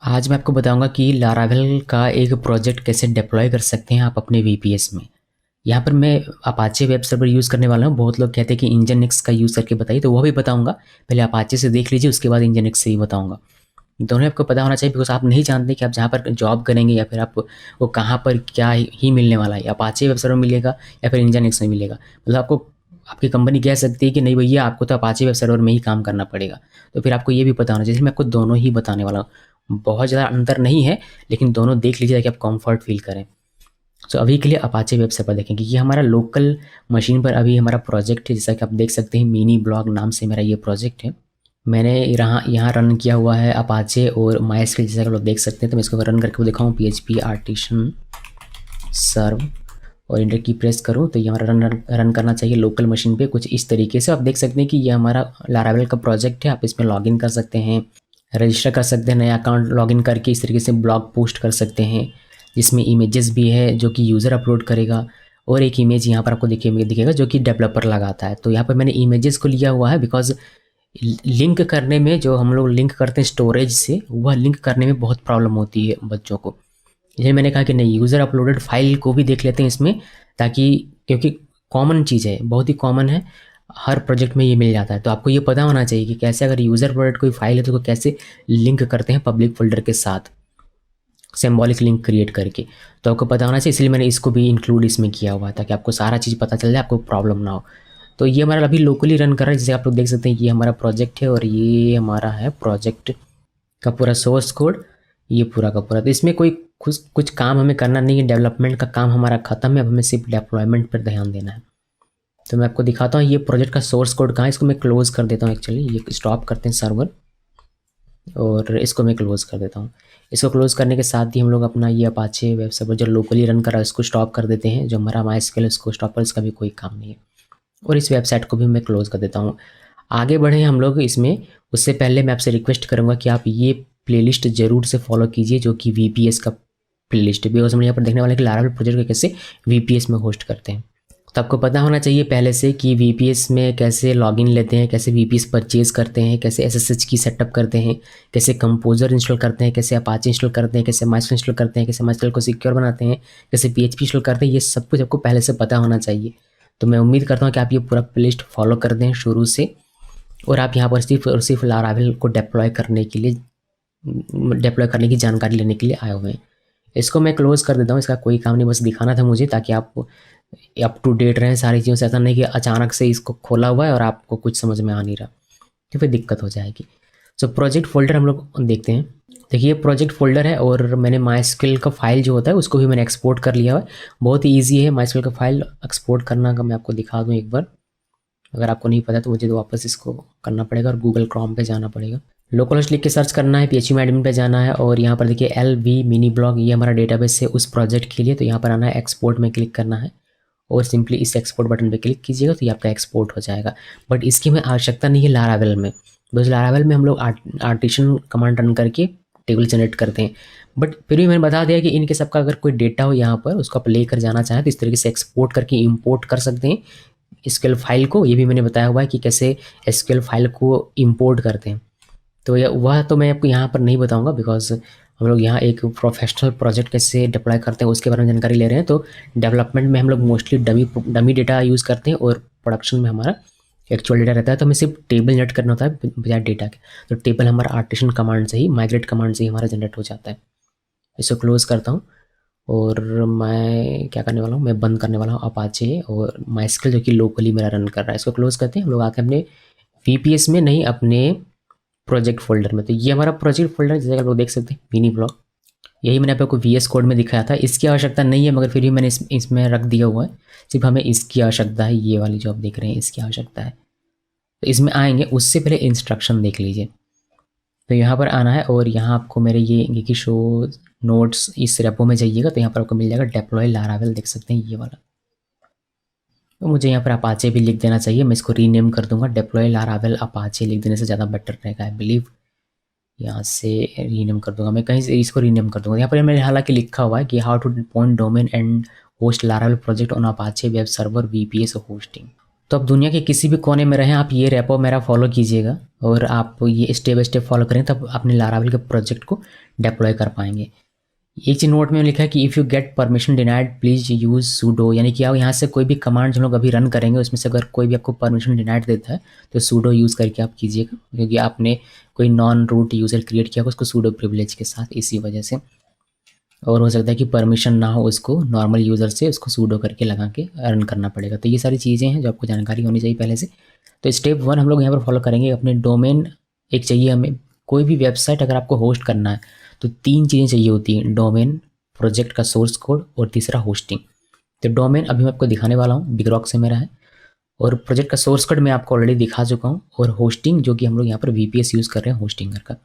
आज मैं आपको बताऊंगा कि लारावेल का एक प्रोजेक्ट कैसे डिप्लॉय कर सकते हैं आप अपने वीपीएस में। यहाँ पर मैं अपाचे वेब सर्वर यूज़ करने वाला हूँ। बहुत लोग कहते हैं कि इंजनएक्स का यूज़ करके बताइए, तो वह भी बताऊंगा। पहले अपाचे से देख लीजिए, उसके बाद इंजनएक्स से ही बताऊंगा। दोनों आपको पता होना चाहिए, बिकॉज आप नहीं जानते कि आप जहाँ पर जॉब करेंगे या फिर आप वो कहाँ पर क्या ही मिलने वाला है। अपाचे वेब सर्वर मिलेगा या फिर इंजनएक्स में मिलेगा। मतलब आपको आपकी कंपनी कह सकती है कि नहीं भैया, आपको तो अपाचे वेब सर्वर में ही काम करना पड़ेगा। तो फिर आपको ये भी पता होना चाहिए। इसलिए मैं आपको दोनों ही बताने वाला हूँ। बहुत ज़्यादा अंतर नहीं है, लेकिन दोनों देख लीजिए ताकि आप कंफर्ट फील करें। तो अभी के लिए अपाचे वेब सर्वर देखेंगे। ये हमारा लोकल मशीन पर अभी हमारा प्रोजेक्ट है। जैसा कि आप देख सकते हैं, मिनी ब्लॉग नाम से मेरा ये प्रोजेक्ट है। मैंने यहाँ रन किया हुआ है अपाचे और माइस्क्ल, जैसा कि आप लोग देख सकते हैं। तो मैं इसको रन करके दिखाऊँ, PHP आर्टिसन सर्व और इंटर की प्रेस करूँ तो ये हमारा रन करना चाहिए लोकल मशीन पे कुछ इस तरीके से। आप देख सकते हैं कि ये हमारा लारावेल का प्रोजेक्ट है। आप इसमें लॉगिन कर सकते हैं, रजिस्टर कर सकते हैं, नया अकाउंट लॉगिन करके इस तरीके से ब्लॉग पोस्ट कर सकते हैं, जिसमें इमेजेस भी है जो कि यूज़र अपलोड करेगा। और एक इमेज यहाँ पर आपको दिखेगा जो कि डेवलपर लगाता है। तो यहाँ पर मैंने इमेजेस को लिया हुआ है, बिकॉज लिंक करने में, जो हम लोग लिंक करते हैं स्टोरेज से, वह लिंक करने में बहुत प्रॉब्लम होती है बच्चों को। इसलिए मैंने कहा कि नहीं, यूज़र अपलोडेड फाइल को भी देख लेते हैं इसमें, ताकि, क्योंकि कॉमन चीज़ है, बहुत ही कॉमन है, हर प्रोजेक्ट में ये मिल जाता है। तो आपको ये पता होना चाहिए कि कैसे अगर यूज़र अपलोडेड कोई फाइल है तो उसको कैसे लिंक करते हैं पब्लिक फोल्डर के साथ, सिंबॉलिक लिंक क्रिएट करके। तो आपको पता होना चाहिए, इसलिए मैंने इसको भी इंक्लूड इसमें किया हुआ है, ताकि आपको सारा चीज़ पता चल जाए, आपको प्रॉब्लम ना हो। तो ये हमारा अभी लोकली रन कर रहा है। जैसे आप लोग देख सकते हैं, ये हमारा प्रोजेक्ट है और ये हमारा है प्रोजेक्ट का पूरा सोर्स कोड, ये पूरा का पूरा। तो इसमें कोई कुछ काम हमें करना नहीं है, डेवलपमेंट का काम हमारा खत्म है। अब हमें सिर्फ डिप्लॉयमेंट पर ध्यान देना है। तो मैं आपको दिखाता हूँ ये प्रोजेक्ट का सोर्स कोड कहाँ है। इसको मैं क्लोज कर देता हूँ। एक्चुअली ये स्टॉप करते हैं सर्वर, और इसको मैं क्लोज कर देता हूँ। इसको क्लोज करने के साथ ही हम लोग अपना ये अपाचे वेब सर्वर जो लोकली रन कर रहा है इसको स्टॉप कर देते हैं। जो हमारा माइस्क्ल इसको स्टॉप कर, इसका भी कोई काम नहीं है। और इस वेबसाइट को भी मैं क्लोज कर देता हूँ। आगे बढ़े हम लोग इसमें, उससे पहले मैं आपसे रिक्वेस्ट करूँगा कि आप ये प्लेलिस्ट ज़रूर से फॉलो कीजिए, जो कि VPS का प्लेलिस्ट है। बिकॉज हम यहाँ पर देखने वाले हैं कि लारावेल प्रोजेक्ट को कैसे VPS में होस्ट करते हैं। तो आपको पता होना चाहिए पहले से कि VPS में कैसे लॉगिन लेते हैं, कैसे VPS परचेज करते हैं, कैसे SSH की सेटअप करते हैं, कैसे कंपोजर इंस्टॉल करते हैं, कैसे अपाचे इंस्टॉल करते हैं, कैसे माइस्क्ल इंस्टॉल करते हैं, कैसे माइस्क्ल को सिक्योर बनाते हैं, कैसे PHP इंस्टॉल करते हैं। ये सब कुछ आपको पहले से पता होना चाहिए। तो मैं उम्मीद करता हूँ कि आप ये पूरा प्लेलिस्ट फॉलो कर दें शुरू से, और आप यहाँ पर सिर्फ और सिर्फ लारावेल को डिप्लॉय करने की जानकारी लेने के लिए आए हुए हैं। इसको मैं क्लोज कर देता हूँ। इसका कोई काम नहीं, बस दिखाना था मुझे, ताकि आप अप टू डेट रहें सारी चीज़ों से। ऐसा नहीं कि अचानक से इसको खोला हुआ है और आपको कुछ समझ में आ नहीं रहा, तो फिर दिक्कत हो जाएगी। सो प्रोजेक्ट फोल्डर हम लोग देखते हैं। देखिए ये प्रोजेक्ट फोल्डर है, और मैंने माइस्क्ल का फाइल जो होता है उसको भी मैंने एक्सपोर्ट कर लिया है। बहुत ही ईजी है माइस्क्ल का फाइल एक्सपोर्ट करना का। मैं आपको दिखा दूँ एक बार, अगर आपको नहीं पता तो मुझे तो वापस इसको करना पड़ेगा और गूगल क्रोम पे जाना पड़ेगा। लोकल होस्ट लिख के सर्च करना है, PHP एडमिन पे जाना है, और यहाँ पर देखिए LV मिनी ब्लॉग, ये हमारा डेटाबेस है उस प्रोजेक्ट के लिए। तो यहाँ पर आना है, एक्सपोर्ट में क्लिक करना है, और सिंपली इस एक्सपोर्ट बटन पे क्लिक कीजिएगा तो ये आपका एक्सपोर्ट हो जाएगा। बट इसकी हमें आवश्यकता नहीं है लारावेल में, बिकॉज लारावेल में हम लोग आर्टिशन कमांड रन करके टेबल जनरेट करते हैं। बट फिर भी मैंने बता दिया कि इनके सबका अगर कोई डेटा हो यहाँ पर, उसको आप लेकर जाना चाहें तो इस तरीके से एक्सपोर्ट करके इम्पोर्ट कर सकते हैं SQL फाइल को। ये भी मैंने बताया हुआ है कि कैसे SQL फाइल को इम्पोर्ट करते हैं। तो वह तो मैं आपको यहाँ पर नहीं बताऊँगा, बिकॉज हम लोग यहाँ एक प्रोफेशनल प्रोजेक्ट कैसे डिप्लॉय करते हैं उसके बारे में जानकारी ले रहे हैं। तो डेवलपमेंट में हम लोग मोस्टली डमी डेटा यूज़ करते हैं, और प्रोडक्शन में हमारा एक्चुअल डेटा रहता है। तो हमें सिर्फ टेबल जनरेट करना होता है बजाय डेटा के। तो टेबल हमारा आर्टिशन कमांड से ही, माइग्रेट कमांड से ही हमारा जनरेट हो जाता है। इसको क्लोज़ करता हूँ, और मैं क्या करने वाला हूँ, मैं बंद करने वाला हूँ अपाचे और माइस्क्ल जो कि लोकली मेरा रन कर रहा है। इसको क्लोज़ करते हैं हम लोग आके अपने VPS में, नहीं अपने प्रोजेक्ट फोल्डर में। तो ये हमारा प्रोजेक्ट फोल्डर, जैसे आप लोग देख सकते हैं, मिनी ब्लॉग। यही मैंने आपको VS कोड में दिखाया था। इसकी आवश्यकता नहीं है, मगर फिर भी मैंने इसमें रख दिया हुआ है। सिर्फ हमें इसकी आवश्यकता है, ये वाली जो आप देख रहे हैं इसकी आवश्यकता है। तो इसमें आएंगे, उससे पहले इंस्ट्रक्शन देख लीजिए। तो यहाँ पर आना है, और यहाँ आपको मेरे ये कि शो नोट्स इस रेपो में जाइएगा तो यहाँ पर आपको मिल जाएगा डेप्लॉय लारावेल, देख सकते हैं ये वाला। तो मुझे यहाँ पर अपाचे भी लिख देना चाहिए। मैं इसको रीनेम कर दूंगा, डेप्लॉय लारावेल अपाचे लिख देने से ज़्यादा बेटर रहेगा आई बिलीव। यहाँ से रीनेम कर दूंगा, मैं कहीं से इसको रीनेम कर दूंगा। यहाँ पर मैंने हालांकि लिखा हुआ है कि how two point domain and host Laravel project on Apache web server VPS hosting. तो अब दुनिया के किसी भी कोने में रहें, आप ये रेपो मेरा फॉलो कीजिएगा और आप ये स्टेप बाय स्टेप फॉलो करें, तब अपने लारावेल के प्रोजेक्ट को डिप्लॉय कर पाएंगे। एक चीज़ नोट में लिखा है कि if you get permission denied please use pseudo, यानी कि आप यहाँ से कोई भी कमांड जो लोग अभी रन करेंगे उसमें से अगर कोई भी आपको परमिशन डिनाइड देता है तो सूडो यूज़ करके आप कीजिएगा, क्योंकि आपने कोई नॉन रूट यूज़र क्रिएट किया उसको सूडो प्रिविलेज के साथ, इसी वजह से। और हो सकता है कि परमिशन ना हो उसको नॉर्मल यूज़र से उसको सूडो करके लगा के रन करना पड़ेगा। तो ये सारी चीज़ें हैं जो आपको जानकारी होनी चाहिए पहले से। तो स्टेप 1 हम लोग यहाँ पर फॉलो करेंगे, अपने डोमेन एक चाहिए हमें। कोई भी वेबसाइट अगर आपको होस्ट करना है तो 3 चीज़ें चाहिए होती हैं, डोमेन, प्रोजेक्ट का सोर्स कोड और तीसरा होस्टिंग। तो डोमेन अभी मैं आपको दिखाने वाला हूँ, बिगरॉक से मेरा है, और प्रोजेक्ट का सोर्स कोड मैं आपको ऑलरेडी दिखा चुका हूँ, और होस्टिंग जो कि हम लोग यहाँ पर VPS यूज़ कर रहे हैं होस्टिंगर का।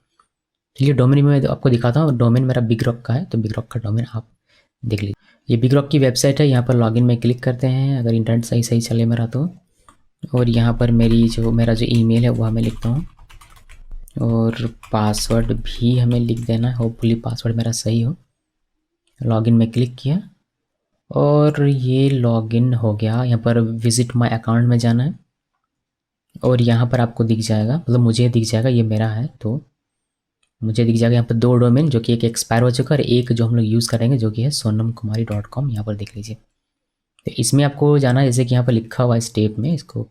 चलिए डोमेन में आपको दिखाता हूँ। डोमेन मेरा बिगरॉक का है, तो बिगरॉक का डोमेन आप देख लीजिए। ये बिगरॉक की वेबसाइट है, यहाँ पर लॉगिन में क्लिक करते हैं अगर इंटरनेट सही सही चले मेरा तो। और यहाँ पर मेरा जो ईमेल है वो हमें लिखता हूँ, और पासवर्ड भी हमें लिख देना है, होपफुली पासवर्ड मेरा सही हो। लॉगिन में क्लिक किया और ये लॉगिन हो गया। यहाँ पर विजिट माय अकाउंट में जाना है और यहाँ पर आपको दिख जाएगा, मतलब मुझे दिख जाएगा, ये मेरा है तो मुझे दिख जाएगा यहाँ पर 2 डोमेन, जो कि एक एक्सपायर हो चुका है और एक जो हम लोग यूज़ करेंगे जो कि है sonamkumari.com। यहाँ पर देख लीजिए। तो इसमें आपको जाना है, जैसे कि यहाँ पर लिखा हुआ है स्टेप में, इसको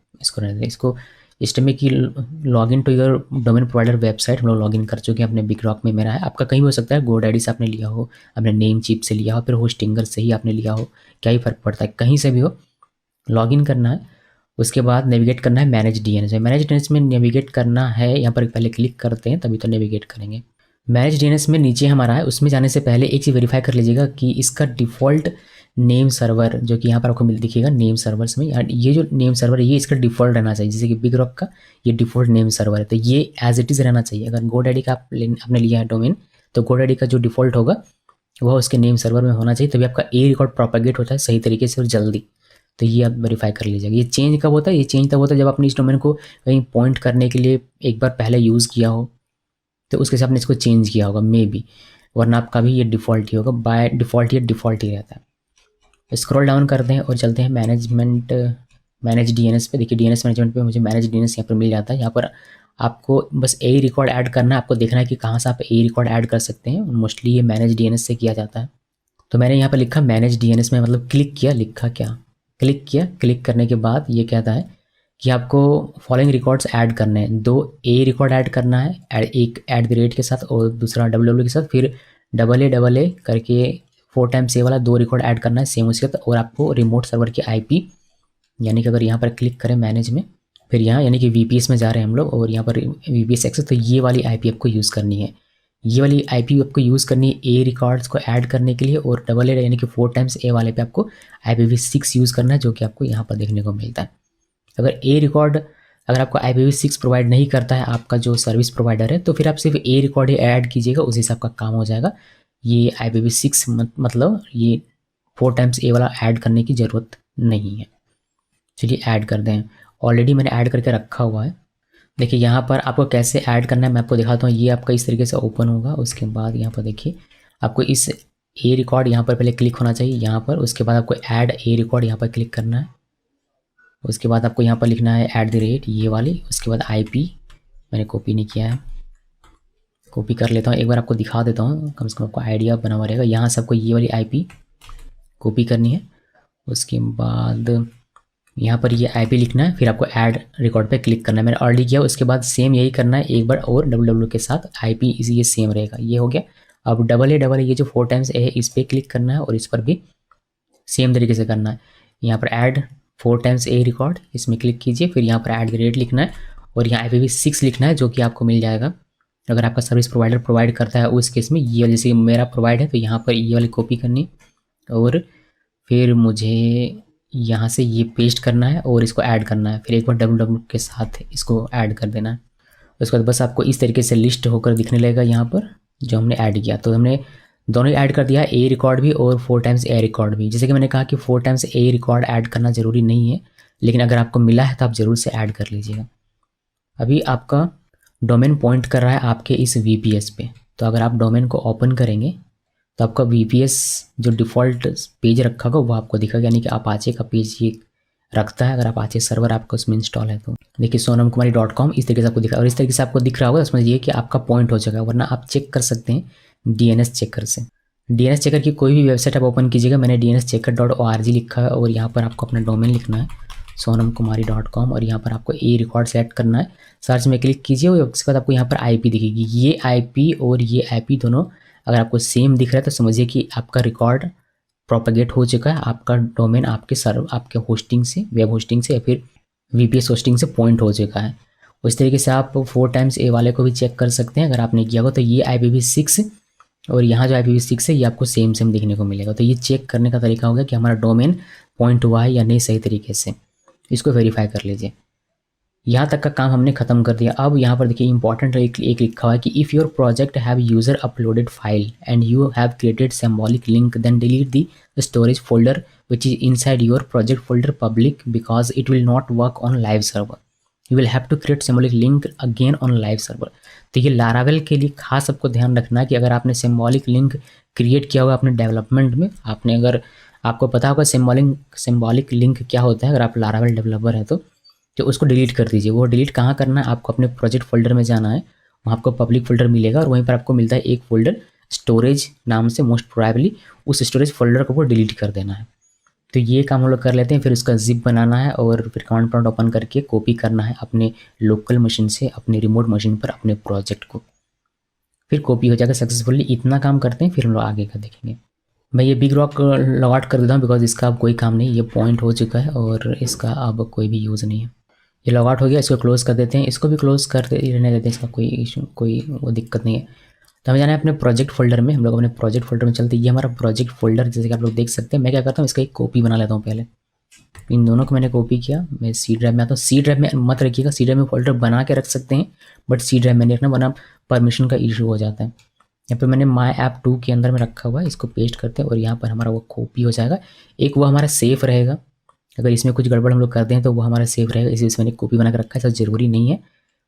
स्टेप में कि login to your domain provider website. हम लोग लॉगिन कर चुके हैं अपने बिगरॉक में, मेरा है। आपका कहीं हो सकता है, GoDaddy से आपने लिया हो, अपने नेम चिप से लिया हो, फिर होस्टिंगर से ही आपने लिया हो, क्या ही फ़र्क पड़ता है, कहीं से भी हो। लॉगिन करना है, उसके बाद नेविगेट करना है मैनेज DNS में। मैनेज DNS में नेविगेट करना है, यहाँ पर पहले क्लिक करते हैं तभी तो नेविगेट करेंगे। मैनेज DNS में नीचे हमारा है, उसमें जाने से पहले एक चीज़ वेरीफाई कर लीजिएगा कि इसका डिफ़ॉल्ट नेम सर्वर, जो कि यहाँ पर आपको दिखेगा नेम सर्वर्स में, ये जो नेम सर्वर है ये इसका डिफ़ॉल्ट रहना चाहिए। जैसे कि बिगरॉक का ये डिफ़ॉल्ट नेम सर्वर है, तो ये एज इट इज़ रहना चाहिए। अगर GoDaddy का आपने लिया है डोमेन, तो GoDaddy का जो डिफ़ॉल्ट होगा वह उसके नेम सर्वर में होना चाहिए, तभी आपका ए रिकॉर्ड प्रोपेगेट होता है सही तरीके से और जल्दी। तो ये आप वेरीफाई कर लीजिएगा। ये चेंज कब होता है? ये चेंज तब होता है जब आपने इस डोमेन को कहीं पॉइंट करने के लिए एक बार पहले यूज़ किया हो, तो उसके हिसाब से इसको चेंज किया होगा मे बी, वरना आपका भी ये डिफ़ॉल्ट ही होगा। बाय डिफ़ॉल्ट ये डिफ़ॉल्ट ही रहता है। स्क्रॉल डाउन करते हैं और चलते हैं मैनेज DNS पे। देखिए DNS मैनेजमेंट पे मुझे मैनेज DNS यहाँ पर मिल जाता है। यहाँ पर आपको बस ए रिकॉर्ड ऐड करना है, आपको देखना है कि कहाँ से आप ए रिकॉर्ड ऐड कर सकते हैं। मोस्टली ये मैनेज DNS से किया जाता है। तो मैंने यहाँ पर लिखा मैनेज DNS में, मतलब क्लिक किया, लिखा क्या, क्लिक किया। क्लिक करने के बाद ये कहता है कि आपको फॉलोइंग रिकॉर्ड्स ऐड करने हैं। 2 ए रिकॉर्ड ऐड करना है, एक @ के साथ और दूसरा WWW के साथ, फिर AA करके 4 टाइम्स ए वाला 2 रिकॉर्ड ऐड करना है सेम उसके साथ। और आपको रिमोट सर्वर के IP, यानी कि अगर यहाँ पर क्लिक करें मैनेज में, फिर यहाँ यानी कि VPS में जा रहे हैं हम लोग और यहाँ पर VPS एक्सेस, तो ये वाली IP आपको यूज़ करनी है। ये वाली IP आपको यूज़ करनी है ए रिकॉर्ड्स को ऐड करने के लिए, और AA यानी कि 4 टाइम्स ए वाले पे आपको IPv6 यूज़ करना है, जो कि आपको यहाँ पर देखने को मिलता है। अगर आपको IPv6 प्रोवाइड नहीं करता है आपका जो सर्विस प्रोवाइडर है, तो फिर आप सिर्फ ए रिकॉर्ड ही ऐड कीजिएगा, उसी से आपका काम हो जाएगा। ये IPv6 मतलब ये 4 टाइम्स ए वाला ऐड करने की ज़रूरत नहीं है। चलिए ऐड कर दें, ऑलरेडी मैंने ऐड करके रखा हुआ है। देखिए यहाँ पर आपको कैसे ऐड करना है मैं आपको दिखाता हूँ। ये आपका इस तरीके से ओपन होगा। उसके बाद यहाँ पर देखिए आपको इस ए रिकॉर्ड यहाँ पर पहले क्लिक होना चाहिए यहाँ पर। उसके बाद आपको ऐड ए रिकॉर्ड यहाँ पर क्लिक करना है। उसके बाद आपको यहाँ पर लिखना है @ ये वाली। उसके बाद IP मैंने कॉपी नहीं किया है, कॉपी कर लेता हूँ, एक बार आपको दिखा देता हूँ, कम से कम आपको आइडिया बना हुआ रहेगा। यहाँ से आपको ये वाली IP कॉपी करनी है। उसके बाद यहाँ पर ये IP लिखना है, फिर आपको ऐड रिकॉर्ड पे क्लिक करना है। मैंने ऑलरेडी किया। उसके बाद सेम यही करना है एक बार और WWW के साथ, IP इसी ये सेम रहेगा। ये हो गया। अब AA ये जो 4 टाइम्स ए है इस पर क्लिक करना है और इस पर भी सेम तरीके से करना है। यहाँ पर ऐड 4 टाइम्स ए रिकॉर्ड, इसमें क्लिक कीजिए, फिर यहाँ पर @ लिखना है और यहाँ IPv6 लिखना है, जो कि आपको मिल जाएगा अगर आपका सर्विस प्रोवाइडर प्रोवाइड करता है। उस केस में ये जैसे मेरा प्रोवाइड है तो यहाँ पर ये वाली कॉपी करनी और फिर मुझे यहाँ से ये पेस्ट करना है और इसको ऐड करना है। फिर एक बार WWW के साथ इसको ऐड कर देना है। उसके बाद बस आपको इस तरीके से लिस्ट होकर दिखने लगेगा यहाँ पर जो हमने ऐड किया। तो हमने दोनों ही ऐड कर दिया, ए रिकॉर्ड भी और 4 टाइम्स ए रिकॉर्ड भी। जैसे कि मैंने कहा कि 4 टाइम्स ए रिकॉर्ड ऐड करना ज़रूरी नहीं है, लेकिन अगर आपको मिला है तो आप ज़रूर से ऐड कर लीजिएगा। अभी आपका डोमेन पॉइंट कर रहा है आपके इस VPS पे, तो अगर आप डोमेन को ओपन करेंगे तो आपका VPS जो डिफ़ॉल्ट पेज रखा होगा वो आपको दिखेगा, यानी कि अपाचे का पेज ये रखता है अगर अपाचे सर्वर आपका उसमें इंस्टॉल है तो। देखिए sonamkumari.com इस तरीके से आपको दिखा, और इस तरीके से आपको दिख रहा होगा, उसमें ये कि आपका पॉइंट हो जाएगा, वरना आप चेक कर सकते हैं DNS चेकर से। DNS चेकर की कोई भी वेबसाइट आप ओपन कीजिएगा, मैंने dnschecker.org लिखा है, और यहाँ पर आपको अपना डोमेन लिखना है sonamkumari.com, और यहाँ पर आपको ए रिकॉर्ड सेलेक्ट करना है, सर्च में क्लिक कीजिए, और उसके बाद आपको यहाँ पर IP दिखेगी। ये IP और ये IP दोनों अगर आपको सेम दिख रहा है तो समझिए कि आपका रिकॉर्ड प्रोपेगेट हो चुका है, आपका डोमेन आपके सर्वर, आपके होस्टिंग से, वेब होस्टिंग से या फिर VPS होस्टिंग से पॉइंट हो चुका है। उस तरीके से आप 4 टाइम्स ए वाले को भी चेक कर सकते हैं अगर आपने किया हो तो। ये IPv6 और यहाँ जो IPv6 है ये आपको सेम दिखने को मिलेगा। तो ये चेक करने का तरीका हो गया कि हमारा डोमेन पॉइंट हुआ है या नहीं सही तरीके से, इसको वेरीफाई कर लीजिए। यहाँ तक का काम हमने खत्म कर दिया। अब यहाँ पर देखिए इंपॉर्टेंट एक लिखा हुआ है कि if your project have user uploaded file and you have created symbolic link then delete the storage folder which is inside your project folder public because it will not work on live server. You will have to create symbolic link again on live server. तो ये Laravel के लिए खास आपको ध्यान रखना है कि अगर आपने सिंबॉलिक लिंक क्रिएट किया होगा अपने डेवलपमेंट में, आपने अगर आपको पता होगा सिंबॉलिक लिंक क्या होता है अगर आप लारावेल डेवलपर है तो उसको डिलीट कर दीजिए। वो डिलीट कहाँ करना है, आपको अपने प्रोजेक्ट फोल्डर में जाना है, वहाँ आपको पब्लिक फोल्डर मिलेगा और वहीं पर आपको मिलता है एक फोल्डर स्टोरेज नाम से, मोस्ट प्रोबेबली उस स्टोरेज फोल्डर को वो डिलीट कर देना है। तो ये काम हम लोग कर लेते हैं। फिर उसका जिप बनाना है और फिर कमांड प्रॉम्प्ट ओपन करके कॉपी करना है अपने लोकल मशीन से अपने रिमोट मशीन पर अपने प्रोजेक्ट को, फिर कॉपी हो जाएगा सक्सेसफुली। इतना काम करते हैं, फिर हम लोग आगे का देखेंगे। मैं ये बिग रॉक लॉग आउट कर देता हूँ बिकॉज इसका अब कोई काम नहीं, ये पॉइंट हो चुका है और इसका अब कोई भी यूज़ नहीं है। ये लॉग आउट हो गया, इसको क्लोज़ कर देते हैं, इसको भी क्लोज़ कर रहने देते हैं, इसका कोई इशू, कोई वो दिक्कत नहीं है। तो हमें जाना है अपने प्रोजेक्ट फोल्डर में। हम लोग अपने प्रोजेक्ट फोल्डर में चलते हैं। ये हमारा प्रोजेक्ट फोल्डर जैसे कि आप लोग देख सकते हैं। मैं क्या करता हूँ, इसका एक कॉपी बना लेता हूँ पहले। इन दोनों को मैंने कॉपी किया, मैं सी ड्राइव में आता हूँ। सी ड्राइव में मत रखिएगा, सी ड्राइव में फोल्डर बना के रख सकते हैं बट सी ड्राइव में नहीं रखना, वरना परमिशन का इशू हो जाता है। यहाँ पर मैंने माई ऐप 2 के अंदर में रखा हुआ है, इसको पेस्ट करते हैं और यहाँ पर हमारा वो कॉपी हो जाएगा। एक वो हमारा सेफ रहेगा, अगर इसमें कुछ गड़बड़ हम लोग करते हैं तो वो हमारा सेफ रहेगा, इसी मैंने कॉपी बना के रखा है। ऐसा ज़रूरी नहीं है,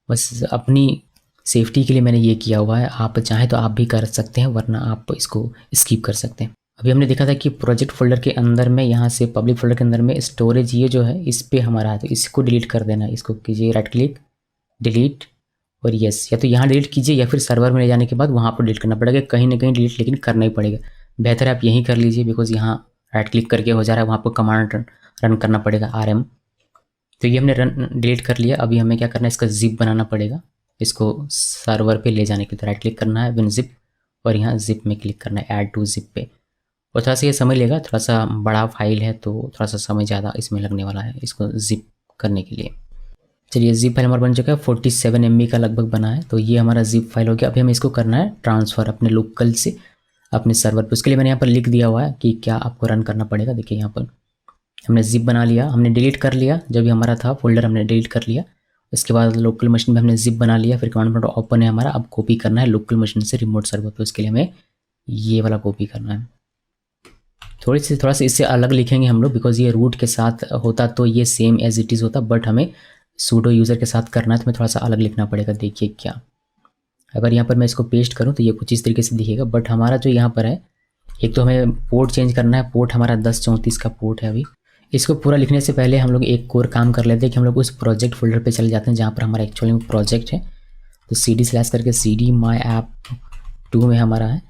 बस अपनी सेफ्टी के लिए मैंने ये किया हुआ है। आप चाहें तो आप भी कर सकते हैं, वरना आप इसको स्किप कर सकते हैं। अभी हमने देखा था कि प्रोजेक्ट फोल्डर के अंदर में, यहाँ से पब्लिक फोल्डर के अंदर में स्टोरेज ये जो है इस पर हमारा है, तो इसको डिलीट कर देना है। इसको कीजिए राइट क्लिक, डिलीट, और यस, या तो यहाँ डिलीट कीजिए या फिर सर्वर में ले जाने के बाद वहाँ पर डिलीट करना पड़ेगा, कहीं ना कहीं डिलीट लेकिन करना ही पड़ेगा। बेहतर है आप यहीं कर लीजिए बिकॉज यहाँ राइट क्लिक करके हो जा रहा है, वहाँ पर कमांड रन करना पड़ेगा RM। तो ये हमने रन डिलीट कर लिया। अभी हमें क्या करना है, इसका जिप बनाना पड़ेगा। इसको सर्वर पे ले जाने के लिए राइट क्लिक करना है, विन जिप, और यहाँ जिप में क्लिक करना है, ऐड टू जिप पे। और थोड़ा सा ये समय लेगा, थोड़ा सा बड़ा फाइल है तो थोड़ा सा समय ज़्यादा इसमें लगने वाला है इसको जिप करने के लिए। चलिए जिप फाइल हमारा बन चुका है, 47 MB का लगभग बना है। तो ये हमारा जिप फाइल हो गया। अभी हमें इसको करना है ट्रांसफ़र अपने लोकल से अपने सर्वर पर। उसके लिए मैंने यहाँ पर लिख दिया हुआ है कि क्या आपको रन करना पड़ेगा। देखिए यहाँ पर हमने जिप बना लिया, हमने डिलीट कर लिया, जब भी हमारा था फोल्डर हमने डिलीट कर लिया। उसके बाद लोकल मशीन में हमने जिप बना लिया, फिर कमांड प्रॉम्प्ट ओपन है हमारा। अब कॉपी करना है लोकल मशीन से रिमोट सर्वर पे, उसके लिए हमें ये वाला कॉपी करना है। थोड़ा सा इससे अलग लिखेंगे हम लोग बिकॉज ये रूट के साथ होता तो ये सेम एज इट इज़ होता, बट हमें सूडो यूज़र के साथ करना है तो हमें थोड़ा सा अलग लिखना पड़ेगा। देखिए क्या, अगर यहाँ पर मैं इसको पेस्ट करूँ तो ये कुछ इस तरीके से दिखेगा, बट हमारा जो यहाँ पर है, एक तो हमें पोर्ट चेंज करना है। पोर्ट हमारा 1034 का पोर्ट है। अभी इसको पूरा लिखने से पहले हम लोग एक और काम कर लेते हैं कि हम लोग उस प्रोजेक्ट फोल्डर पे चले जाते हैं जहाँ पर हमारा एक्चुअली में प्रोजेक्ट है। तो CD/ करके CD माई ऐप 2 में हमारा है,